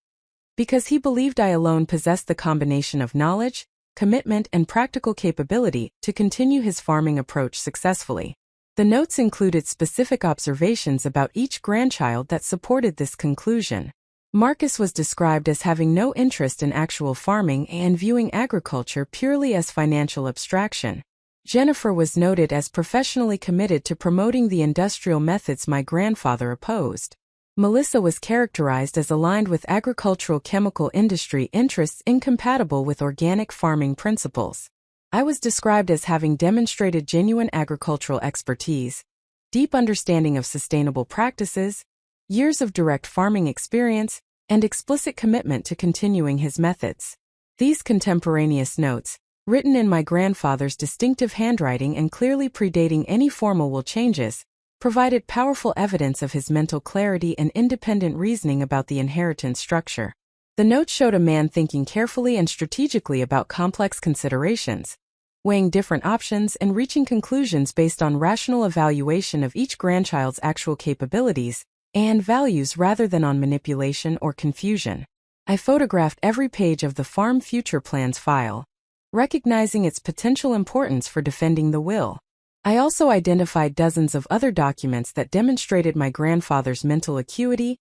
because he believed I alone possessed the combination of knowledge, commitment, and practical capability to continue his farming approach successfully. The notes included specific observations about each grandchild that supported this conclusion. Marcus was described as having no interest in actual farming and viewing agriculture purely as financial abstraction. Jennifer was noted as professionally committed to promoting the industrial methods my grandfather opposed. Melissa was characterized as aligned with agricultural chemical industry interests incompatible with organic farming principles. I was described as having demonstrated genuine agricultural expertise, deep understanding of sustainable practices, years of direct farming experience, and explicit commitment to continuing his methods. These contemporaneous notes, written in my grandfather's distinctive handwriting and clearly predating any formal will changes, provided powerful evidence of his mental clarity and independent reasoning about the inheritance structure. The notes showed a man thinking carefully and strategically about complex considerations, weighing different options and reaching conclusions based on rational evaluation of each grandchild's actual capabilities and values rather than on manipulation or confusion. I photographed every page of the Farm Future Plans file, recognizing its potential importance for defending the will. I also identified dozens of other documents that demonstrated my grandfather's mental acuity,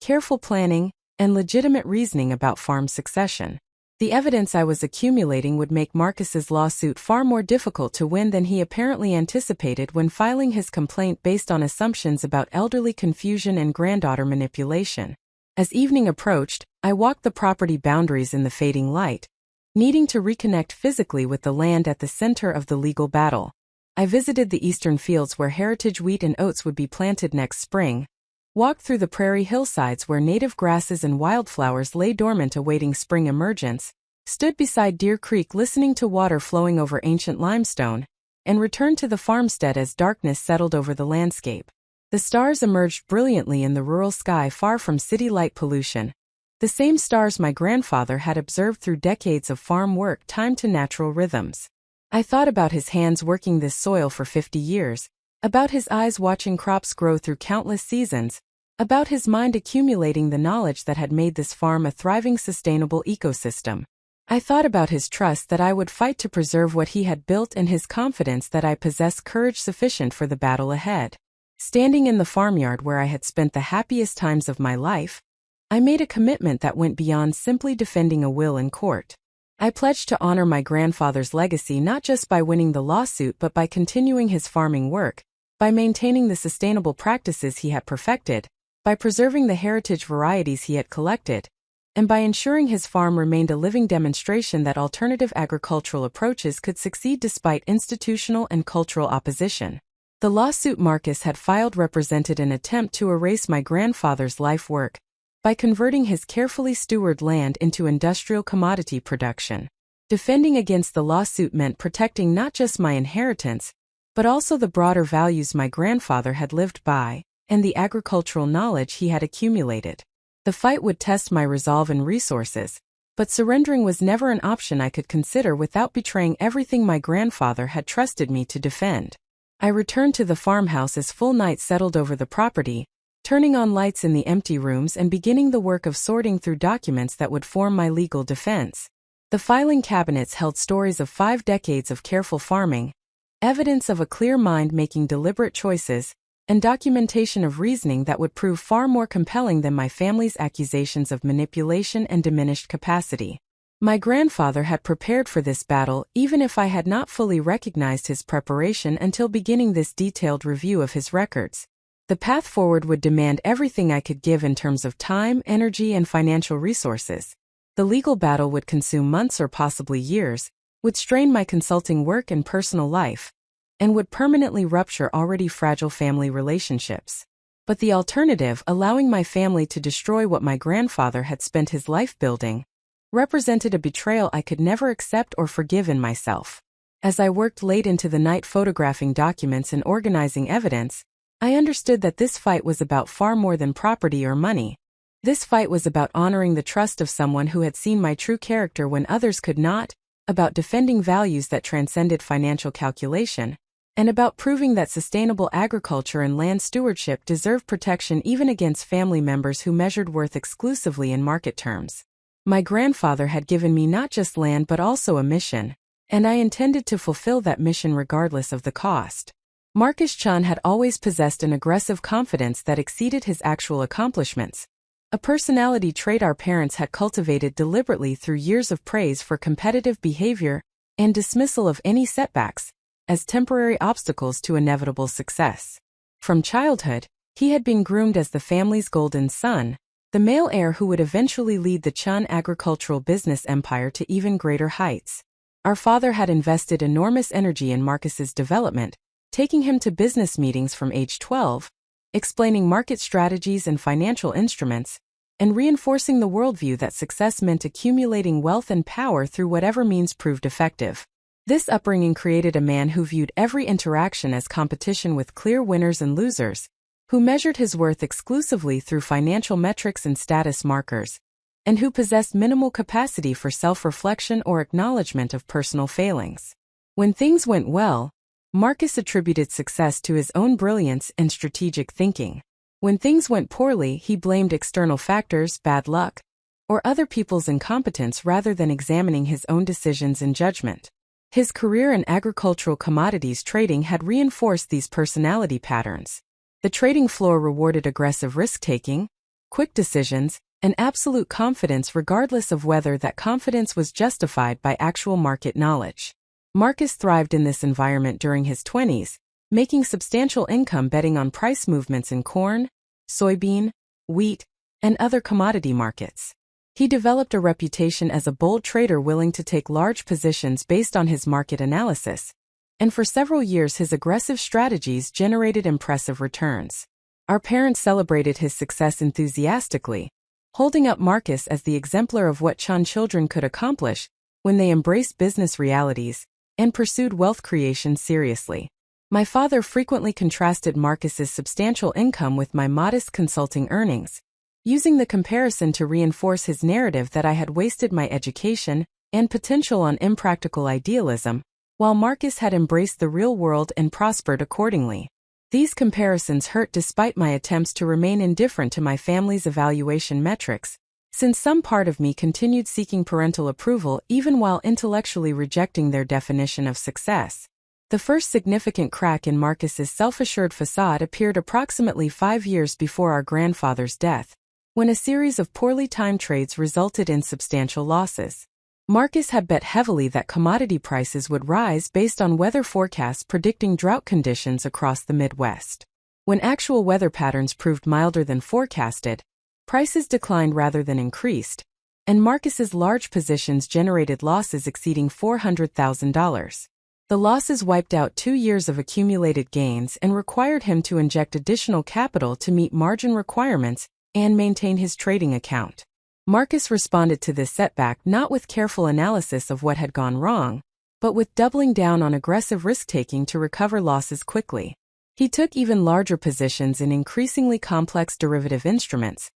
careful planning, and legitimate reasoning about farm succession. The evidence I was accumulating would make Marcus's lawsuit far more difficult to win than he apparently anticipated when filing his complaint based on assumptions about elderly confusion and granddaughter manipulation. As evening approached, I walked the property boundaries in the fading light, needing to reconnect physically with the land at the center of the legal battle. I visited the eastern fields where heritage wheat and oats would be planted next spring, walked through the prairie hillsides where native grasses and wildflowers lay dormant awaiting spring emergence, stood beside Deer Creek listening to water flowing over ancient limestone, and returned to the farmstead as darkness settled over the landscape. The stars emerged brilliantly in the rural sky far from city light pollution, the same stars my grandfather had observed through decades of farm work timed to natural rhythms. I thought about his hands working this soil for 50 years, about his eyes watching crops grow through countless seasons, about his mind accumulating the knowledge that had made this farm a thriving sustainable ecosystem. I thought about his trust that I would fight to preserve what he had built and his confidence that I possessed courage sufficient for the battle ahead. Standing in the farmyard where I had spent the happiest times of my life, I made a commitment that went beyond simply defending a will in court. I pledged to honor my grandfather's legacy not just by winning the lawsuit but by continuing his farming work, by maintaining the sustainable practices he had perfected, by preserving the heritage varieties he had collected, and by ensuring his farm remained a living demonstration that alternative agricultural approaches could succeed despite institutional and cultural opposition. The lawsuit Marcus had filed represented an attempt to erase my grandfather's life work by converting his carefully stewarded land into industrial commodity production. Defending against the lawsuit meant protecting not just my inheritance, but also the broader values my grandfather had lived by, and the agricultural knowledge he had accumulated. The fight would test my resolve and resources, but surrendering was never an option I could consider without betraying everything my grandfather had trusted me to defend. I returned to the farmhouse as full night settled over the property, turning on lights in the empty rooms and beginning the work of sorting through documents that would form my legal defense. The filing cabinets held stories of 5 decades of careful farming, evidence of a clear mind making deliberate choices, and documentation of reasoning that would prove far more compelling than my family's accusations of manipulation and diminished capacity. My grandfather had prepared for this battle even if I had not fully recognized his preparation until beginning this detailed review of his records. The path forward would demand everything I could give in terms of time, energy, and financial resources. The legal battle would consume months or possibly years, would strain my consulting work and personal life, and would permanently rupture already fragile family relationships. But the alternative, allowing my family to destroy what my grandfather had spent his life building, represented a betrayal I could never accept or forgive in myself. As I worked late into the night photographing documents and organizing evidence, I understood that this fight was about far more than property or money. This fight was about honoring the trust of someone who had seen my true character when others could not, about defending values that transcended financial calculation, and about proving that sustainable agriculture and land stewardship deserved protection even against family members who measured worth exclusively in market terms. My grandfather had given me not just land but also a mission, and I intended to fulfill that mission regardless of the cost. Marcus Chen had always possessed an aggressive confidence that exceeded his actual accomplishments, a personality trait our parents had cultivated deliberately through years of praise for competitive behavior and dismissal of any setbacks as temporary obstacles to inevitable success. From childhood, he had been groomed as the family's golden son, the male heir who would eventually lead the Chen agricultural business empire to even greater heights. Our father had invested enormous energy in Marcus's development, taking him to business meetings from age 12, explaining market strategies and financial instruments, and reinforcing the worldview that success meant accumulating wealth and power through whatever means proved effective. This upbringing created a man who viewed every interaction as competition with clear winners and losers, who measured his worth exclusively through financial metrics and status markers, and who possessed minimal capacity for self-reflection or acknowledgement of personal failings. When things went well, Marcus attributed success to his own brilliance and strategic thinking. When things went poorly, he blamed external factors, bad luck, or other people's incompetence rather than examining his own decisions and judgment. His career in agricultural commodities trading had reinforced these personality patterns. The trading floor rewarded aggressive risk-taking, quick decisions, and absolute confidence regardless of whether that confidence was justified by actual market knowledge. Marcus thrived in this environment during his 20s, making substantial income betting on price movements in corn, soybean, wheat, and other commodity markets. He developed a reputation as a bold trader willing to take large positions based on his market analysis, and for several years his aggressive strategies generated impressive returns. Our parents celebrated his success enthusiastically, holding up Marcus as the exemplar of what Chen children could accomplish when they embraced business realities and pursued wealth creation seriously. My father frequently contrasted Marcus's substantial income with my modest consulting earnings, using the comparison to reinforce his narrative that I had wasted my education and potential on impractical idealism, while Marcus had embraced the real world and prospered accordingly. These comparisons hurt despite my attempts to remain indifferent to my family's evaluation metrics, since some part of me continued seeking parental approval even while intellectually rejecting their definition of success. The first significant crack in Marcus's self-assured facade appeared approximately 5 years before our grandfather's death, when a series of poorly timed trades resulted in substantial losses. Marcus had bet heavily that commodity prices would rise based on weather forecasts predicting drought conditions across the Midwest. When actual weather patterns proved milder than forecasted, prices declined rather than increased, and Marcus's large positions generated losses exceeding $400,000. The losses wiped out 2 years of accumulated gains and required him to inject additional capital to meet margin requirements and maintain his trading account. Marcus responded to this setback not with careful analysis of what had gone wrong, but with doubling down on aggressive risk-taking to recover losses quickly. He took even larger positions in increasingly complex derivative instruments,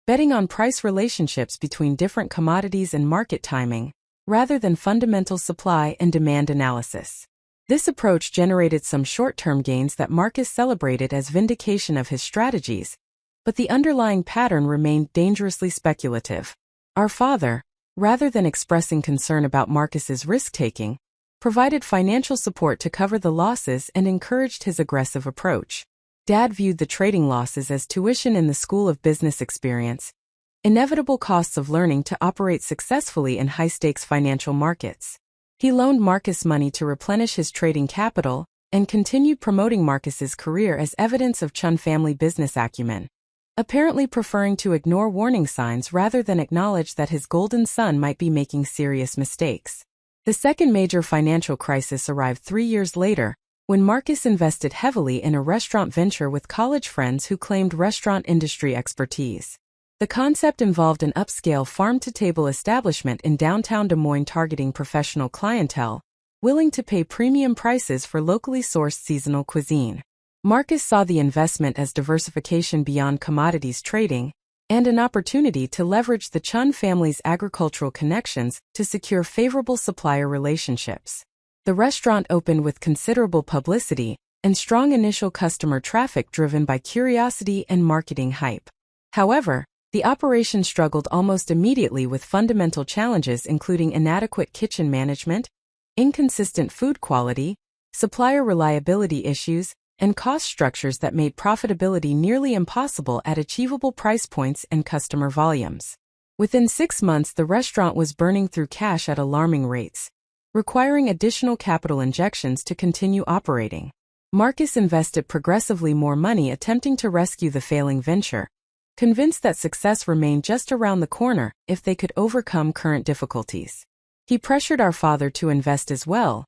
betting on price relationships between different commodities and market timing, rather than fundamental supply and demand analysis. This approach generated some short-term gains that Marcus celebrated as vindication of his strategies, but the underlying pattern remained dangerously speculative. Our father, rather than expressing concern about Marcus's risk-taking, provided financial support to cover the losses and encouraged his aggressive approach. Dad viewed the trading losses as tuition in the school of business experience, inevitable costs of learning to operate successfully in high-stakes financial markets. He loaned Marcus money to replenish his trading capital and continued promoting Marcus's career as evidence of Chen family business acumen, apparently preferring to ignore warning signs rather than acknowledge that his golden son might be making serious mistakes. The second major financial crisis arrived 3 years later, when Marcus invested heavily in a restaurant venture with college friends who claimed restaurant industry expertise. The concept involved an upscale farm-to-table establishment in downtown Des Moines targeting professional clientele, willing to pay premium prices for locally sourced seasonal cuisine. Marcus saw the investment as diversification beyond commodities trading, and an opportunity to leverage the Chen family's agricultural connections to secure favorable supplier relationships. The restaurant opened with considerable publicity and strong initial customer traffic driven by curiosity and marketing hype. However, the operation struggled almost immediately with fundamental challenges including inadequate kitchen management, inconsistent food quality, supplier reliability issues, and cost structures that made profitability nearly impossible at achievable price points and customer volumes. Within 6 months, the restaurant was burning through cash at alarming rates, requiring additional capital injections to continue operating. Marcus invested progressively more money attempting to rescue the failing venture, convinced that success remained just around the corner if they could overcome current difficulties. He pressured our father to invest as well,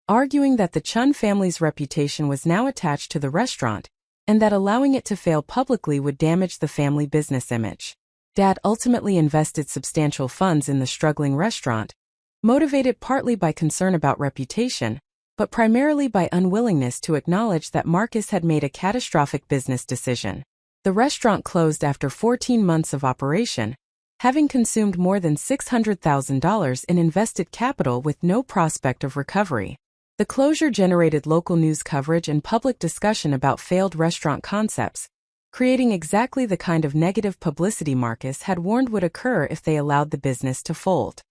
arguing that the Chen family's reputation was now attached to the restaurant, and that allowing it to fail publicly would damage the family business image. Dad ultimately invested substantial funds in the struggling restaurant, motivated partly by concern about reputation, but primarily by unwillingness to acknowledge that Marcus had made a catastrophic business decision. The restaurant closed after 14 months of operation, having consumed more than $600,000 in invested capital with no prospect of recovery. The closure generated local news coverage and public discussion about failed restaurant concepts, creating exactly the kind of negative publicity Marcus had warned would occur if they allowed the business to fold.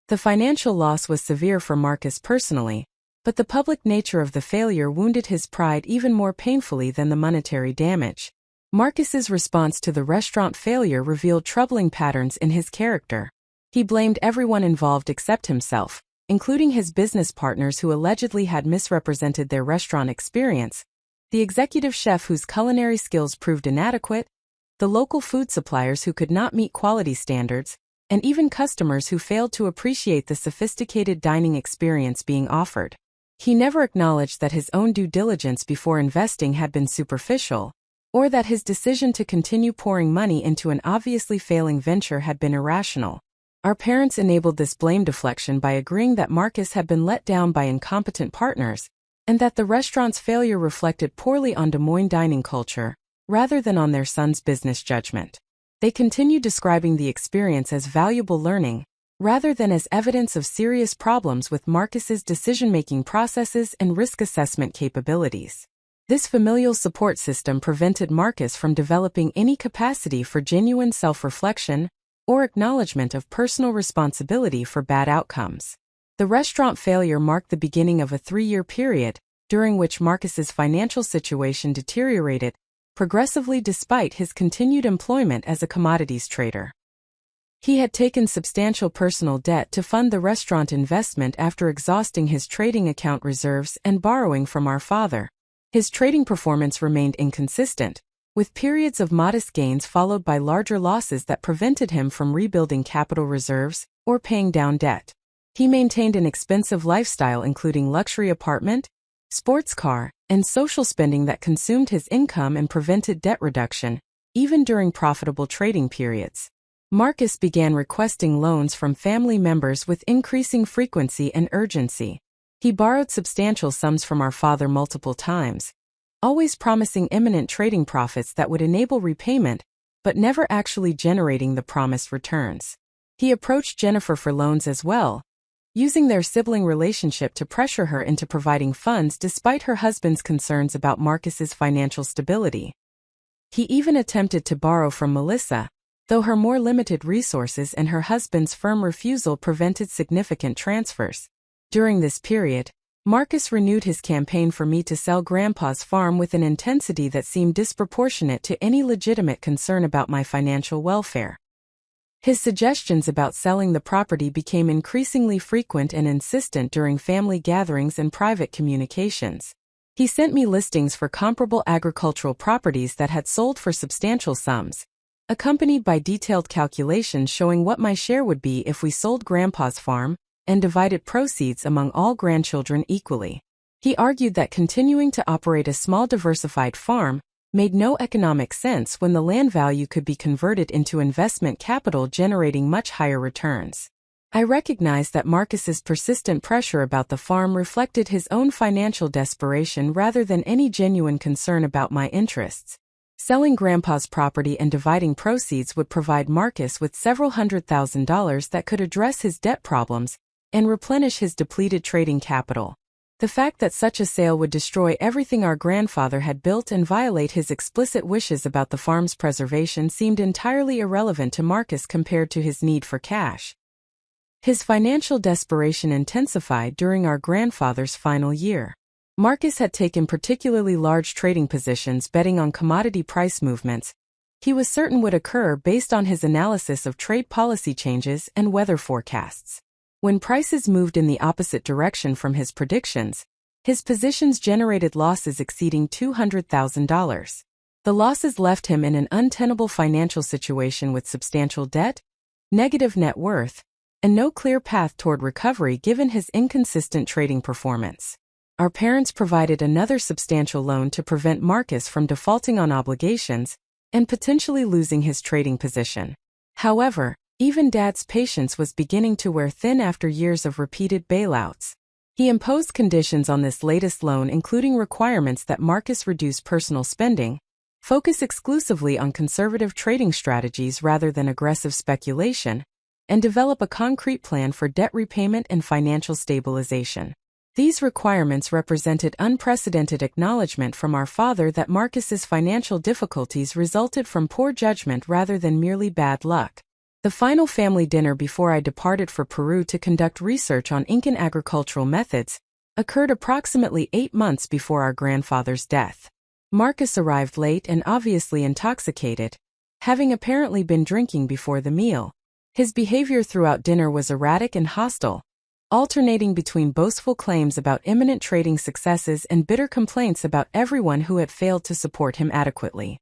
The financial loss was severe for Marcus personally, but the public nature of the failure wounded his pride even more painfully than the monetary damage. Marcus's response to the restaurant failure revealed troubling patterns in his character. He blamed everyone involved except himself, including his business partners who allegedly had misrepresented their restaurant experience, the executive chef whose culinary skills proved inadequate, the local food suppliers who could not meet quality standards, and even customers who failed to appreciate the sophisticated dining experience being offered. He never acknowledged that his own due diligence before investing had been superficial, or that his decision to continue pouring money into an obviously failing venture had been irrational. Our parents enabled this blame deflection by agreeing that Marcus had been let down by incompetent partners, and that the restaurant's failure reflected poorly on Des Moines dining culture, rather than on their son's business judgment. They continued describing the experience as valuable learning, rather than as evidence of serious problems with Marcus's decision-making processes and risk assessment capabilities. This familial support system prevented Marcus from developing any capacity for genuine self-reflection or acknowledgement of personal responsibility for bad outcomes. The restaurant failure marked the beginning of a 3-year period, during which Marcus's financial situation deteriorated progressively despite his continued employment as a commodities trader. He had taken substantial personal debt to fund the restaurant investment after exhausting his trading account reserves and borrowing from our father. His trading performance remained inconsistent, with periods of modest gains followed by larger losses that prevented him from rebuilding capital reserves or paying down debt. He maintained an expensive lifestyle including luxury apartment, sports car, and social spending that consumed his income and prevented debt reduction, even during profitable trading periods. Marcus began requesting loans from family members with increasing frequency and urgency. He borrowed substantial sums from our father multiple times, always promising imminent trading profits that would enable repayment, but never actually generating the promised returns. He approached Jennifer for loans as well, using their sibling relationship to pressure her into providing funds despite her husband's concerns about Marcus's financial stability. He even attempted to borrow from Melissa, though her more limited resources and her husband's firm refusal prevented significant transfers. During this period, Marcus renewed his campaign for me to sell Grandpa's farm with an intensity that seemed disproportionate to any legitimate concern about my financial welfare. His suggestions about selling the property became increasingly frequent and insistent during family gatherings and private communications. He sent me listings for comparable agricultural properties that had sold for substantial sums, accompanied by detailed calculations showing what my share would be if we sold Grandpa's farm and divided proceeds among all grandchildren equally. He argued that continuing to operate a small diversified farm made no economic sense when the land value could be converted into investment capital generating much higher returns. I recognized that Marcus's persistent pressure about the farm reflected his own financial desperation rather than any genuine concern about my interests. Selling Grandpa's property and dividing proceeds would provide Marcus with several $100,000 that could address his debt problems and replenish his depleted trading capital. The fact that such a sale would destroy everything our grandfather had built and violate his explicit wishes about the farm's preservation seemed entirely irrelevant to Marcus compared to his need for cash. His financial desperation intensified during our grandfather's final year. Marcus had taken particularly large trading positions betting on commodity price movements he was certain would occur based on his analysis of trade policy changes and weather forecasts. When prices moved in the opposite direction from his predictions, his positions generated losses exceeding $200,000. The losses left him in an untenable financial situation with substantial debt, negative net worth, and no clear path toward recovery given his inconsistent trading performance. Our parents provided another substantial loan to prevent Marcus from defaulting on obligations and potentially losing his trading position. However, even Dad's patience was beginning to wear thin after years of repeated bailouts. He imposed conditions on this latest loan, including requirements that Marcus reduce personal spending, focus exclusively on conservative trading strategies rather than aggressive speculation, and develop a concrete plan for debt repayment and financial stabilization. These requirements represented unprecedented acknowledgement from our father that Marcus's financial difficulties resulted from poor judgment rather than merely bad luck. The final family dinner before I departed for Peru to conduct research on Incan agricultural methods occurred approximately 8 months before our grandfather's death. Marcus arrived late and obviously intoxicated, having apparently been drinking before the meal. His behavior throughout dinner was erratic and hostile, alternating between boastful claims about imminent trading successes and bitter complaints about everyone who had failed to support him adequately.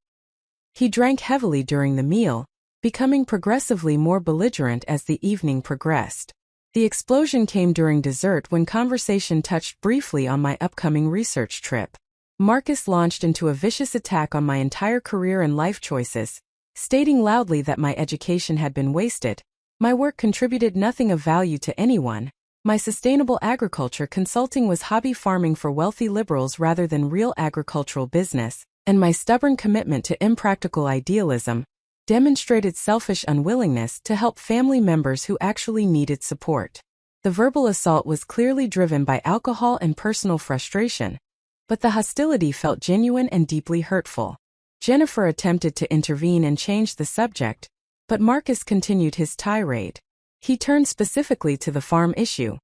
He drank heavily during the meal, becoming progressively more belligerent as the evening progressed. The explosion came during dessert when conversation touched briefly on my upcoming research trip. Marcus launched into a vicious attack on my entire career and life choices, stating loudly that my education had been wasted, my work contributed nothing of value to anyone, my sustainable agriculture consulting was hobby farming for wealthy liberals rather than real agricultural business, and my stubborn commitment to impractical idealism demonstrated selfish unwillingness to help family members who actually needed support. The verbal assault was clearly driven by alcohol and personal frustration, but the hostility felt genuine and deeply hurtful. Jennifer attempted to intervene and change the subject, but Marcus continued his tirade. He turned specifically to the farm issue,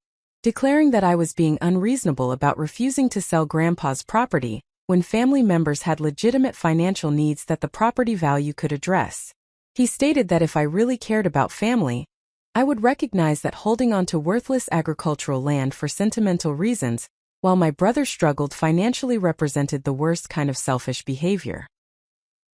declaring that I was being unreasonable about refusing to sell Grandpa's property when family members had legitimate financial needs that the property value could address. He stated that if I really cared about family, I would recognize that holding on to worthless agricultural land for sentimental reasons, while my brother struggled financially, represented the worst kind of selfish behavior.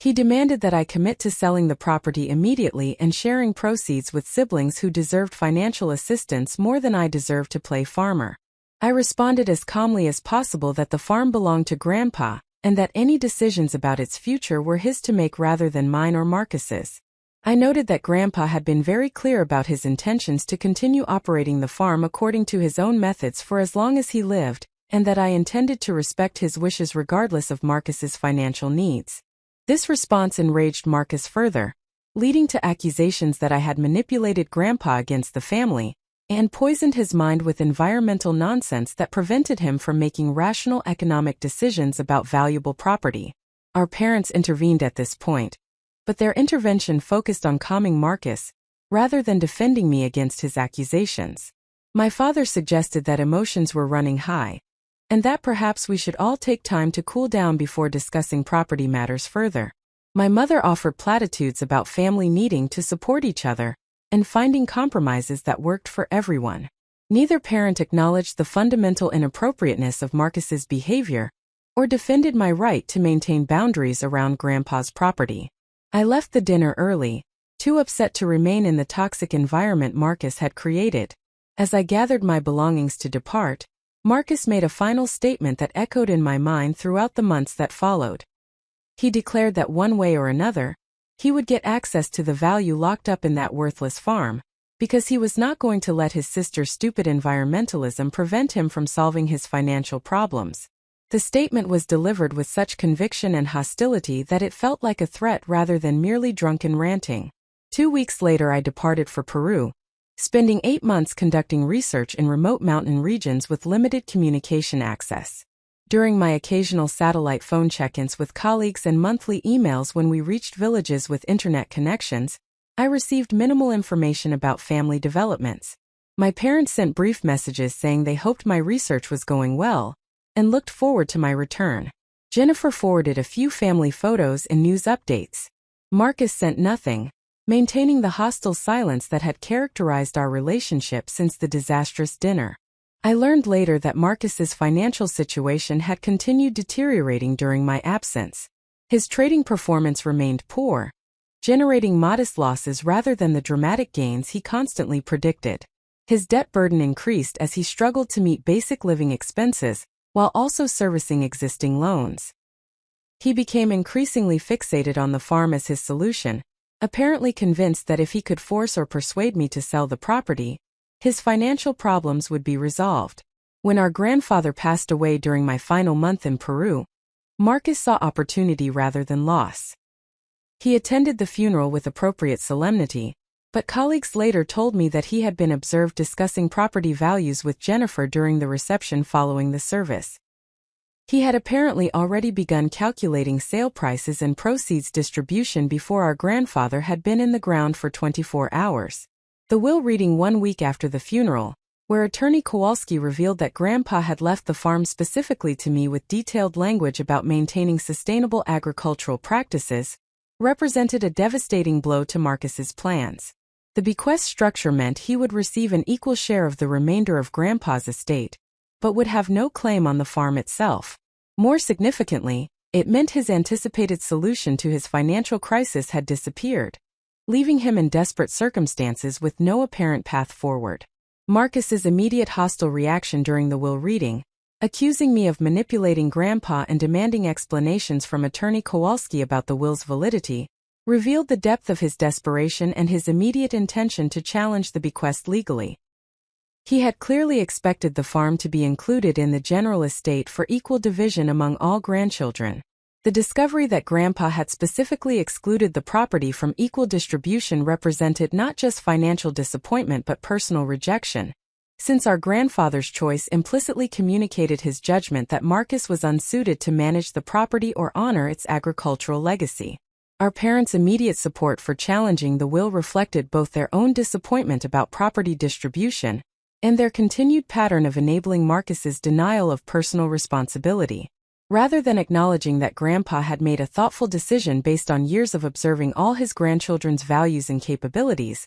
He demanded that I commit to selling the property immediately and sharing proceeds with siblings who deserved financial assistance more than I deserved to play farmer. I responded as calmly as possible that the farm belonged to Grandpa, and that any decisions about its future were his to make rather than mine or Marcus's. I noted that Grandpa had been very clear about his intentions to continue operating the farm according to his own methods for as long as he lived, and that I intended to respect his wishes regardless of Marcus's financial needs. This response enraged Marcus further, leading to accusations that I had manipulated Grandpa against the family, and poisoned his mind with environmental nonsense that prevented him from making rational economic decisions about valuable property. Our parents intervened at this point, but their intervention focused on calming Marcus, rather than defending me against his accusations. My father suggested that emotions were running high, and that perhaps we should all take time to cool down before discussing property matters further. My mother offered platitudes about family needing to support each other, and finding compromises that worked for everyone. Neither parent acknowledged the fundamental inappropriateness of Marcus's behavior, or defended my right to maintain boundaries around Grandpa's property. I left the dinner early, too upset to remain in the toxic environment Marcus had created. As I gathered my belongings to depart, Marcus made a final statement that echoed in my mind throughout the months that followed. He declared that one way or another, he would get access to the value locked up in that worthless farm, because he was not going to let his sister's stupid environmentalism prevent him from solving his financial problems. The statement was delivered with such conviction and hostility that it felt like a threat rather than merely drunken ranting. 2 weeks later I departed for Peru, spending 8 months conducting research in remote mountain regions with limited communication access. During my occasional satellite phone check-ins with colleagues and monthly emails when we reached villages with internet connections, I received minimal information about family developments. My parents sent brief messages saying they hoped my research was going well, and looked forward to my return. Jennifer forwarded a few family photos and news updates. Marcus sent nothing, maintaining the hostile silence that had characterized our relationship since the disastrous dinner. I learned later that Marcus's financial situation had continued deteriorating during my absence. His trading performance remained poor, generating modest losses rather than the dramatic gains he constantly predicted. His debt burden increased as he struggled to meet basic living expenses, while also servicing existing loans. He became increasingly fixated on the farm as his solution, apparently convinced that if he could force or persuade me to sell the property, his financial problems would be resolved. When our grandfather passed away during my final month in Peru, Marcus saw opportunity rather than loss. He attended the funeral with appropriate solemnity, but colleagues later told me that he had been observed discussing property values with Jennifer during the reception following the service. He had apparently already begun calculating sale prices and proceeds distribution before our grandfather had been in the ground for 24 hours. The will reading 1 week after the funeral, where attorney Kowalski revealed that Grandpa had left the farm specifically to me with detailed language about maintaining sustainable agricultural practices, represented a devastating blow to Marcus's plans. The bequest structure meant he would receive an equal share of the remainder of Grandpa's estate, but would have no claim on the farm itself. More significantly, it meant his anticipated solution to his financial crisis had disappeared. leaving him in desperate circumstances with no apparent path forward. Marcus's immediate hostile reaction during the will reading, accusing me of manipulating Grandpa and demanding explanations from Attorney Kowalski about the will's validity, revealed the depth of his desperation and his immediate intention to challenge the bequest legally. He had clearly expected the farm to be included in the general estate for equal division among all grandchildren. The discovery that Grandpa had specifically excluded the property from equal distribution represented not just financial disappointment but personal rejection, since our grandfather's choice implicitly communicated his judgment that Marcus was unsuited to manage the property or honor its agricultural legacy. Our parents' immediate support for challenging the will reflected both their own disappointment about property distribution and their continued pattern of enabling Marcus's denial of personal responsibility. Rather than acknowledging that Grandpa had made a thoughtful decision based on years of observing all his grandchildren's values and capabilities,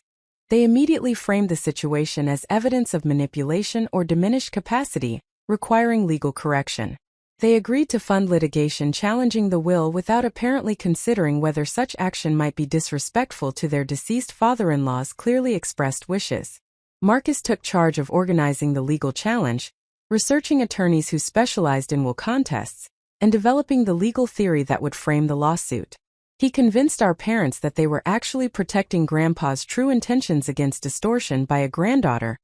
they immediately framed the situation as evidence of manipulation or diminished capacity, requiring legal correction. They agreed to fund litigation challenging the will without apparently considering whether such action might be disrespectful to their deceased father-in-law's clearly expressed wishes. Marcus took charge of organizing the legal challenge, researching attorneys who specialized in will contests, and developing the legal theory that would frame the lawsuit. He convinced our parents that they were actually protecting Grandpa's true intentions against distortion by a granddaughter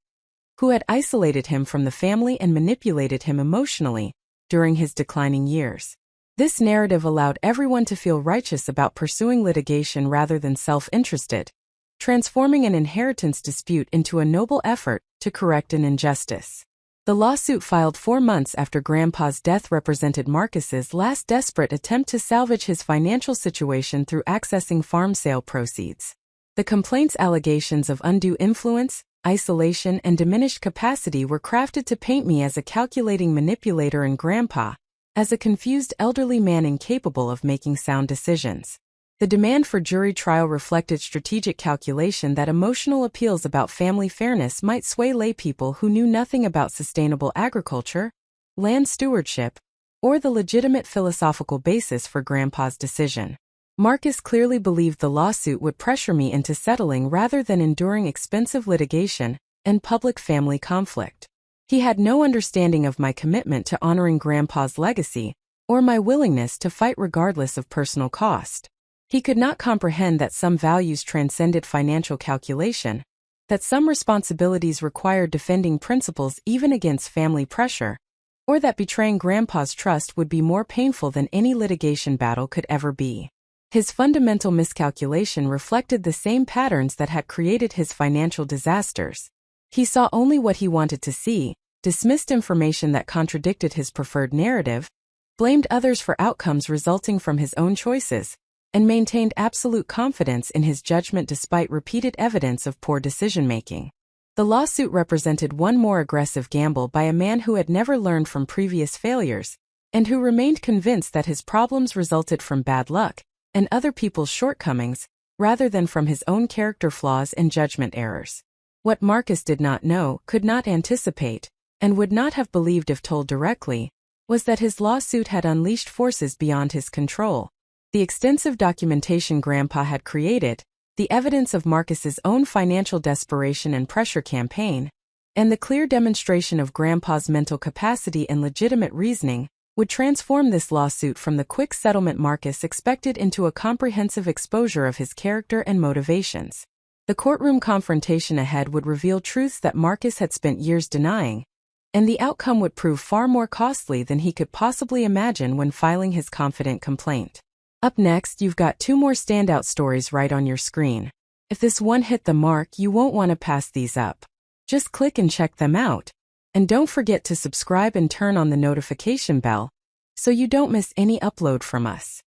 who had isolated him from the family and manipulated him emotionally during his declining years. This narrative allowed everyone to feel righteous about pursuing litigation rather than self-interested, transforming an inheritance dispute into a noble effort to correct an injustice. The lawsuit filed 4 months after Grandpa's death represented Marcus's last desperate attempt to salvage his financial situation through accessing farm sale proceeds. The complaint's allegations of undue influence, isolation, and diminished capacity were crafted to paint me as a calculating manipulator and Grandpa as a confused elderly man incapable of making sound decisions. The demand for jury trial reflected strategic calculation that emotional appeals about family fairness might sway laypeople who knew nothing about sustainable agriculture, land stewardship, or the legitimate philosophical basis for Grandpa's decision. Marcus clearly believed the lawsuit would pressure me into settling rather than enduring expensive litigation and public family conflict. He had no understanding of my commitment to honoring Grandpa's legacy or my willingness to fight regardless of personal cost. He could not comprehend that some values transcended financial calculation, that some responsibilities required defending principles even against family pressure, or that betraying Grandpa's trust would be more painful than any litigation battle could ever be. His fundamental miscalculation reflected the same patterns that had created his financial disasters. He saw only what he wanted to see, dismissed information that contradicted his preferred narrative, blamed others for outcomes resulting from his own choices, and maintained absolute confidence in his judgment despite repeated evidence of poor decision-making. The lawsuit represented one more aggressive gamble by a man who had never learned from previous failures, and who remained convinced that his problems resulted from bad luck and other people's shortcomings, rather than from his own character flaws and judgment errors. What Marcus did not know, could not anticipate, and would not have believed if told directly, was that his lawsuit had unleashed forces beyond his control. The extensive documentation Grandpa had created, the evidence of Marcus's own financial desperation and pressure campaign, and the clear demonstration of Grandpa's mental capacity and legitimate reasoning, would transform this lawsuit from the quick settlement Marcus expected into a comprehensive exposure of his character and motivations. The courtroom confrontation ahead would reveal truths that Marcus had spent years denying, and the outcome would prove far more costly than he could possibly imagine when filing his confident complaint. Up next, you've got 2 more standout stories right on your screen. If this one hit the mark, you won't want to pass these up. Just click and check them out. And don't forget to subscribe and turn on the notification bell so you don't miss any upload from us.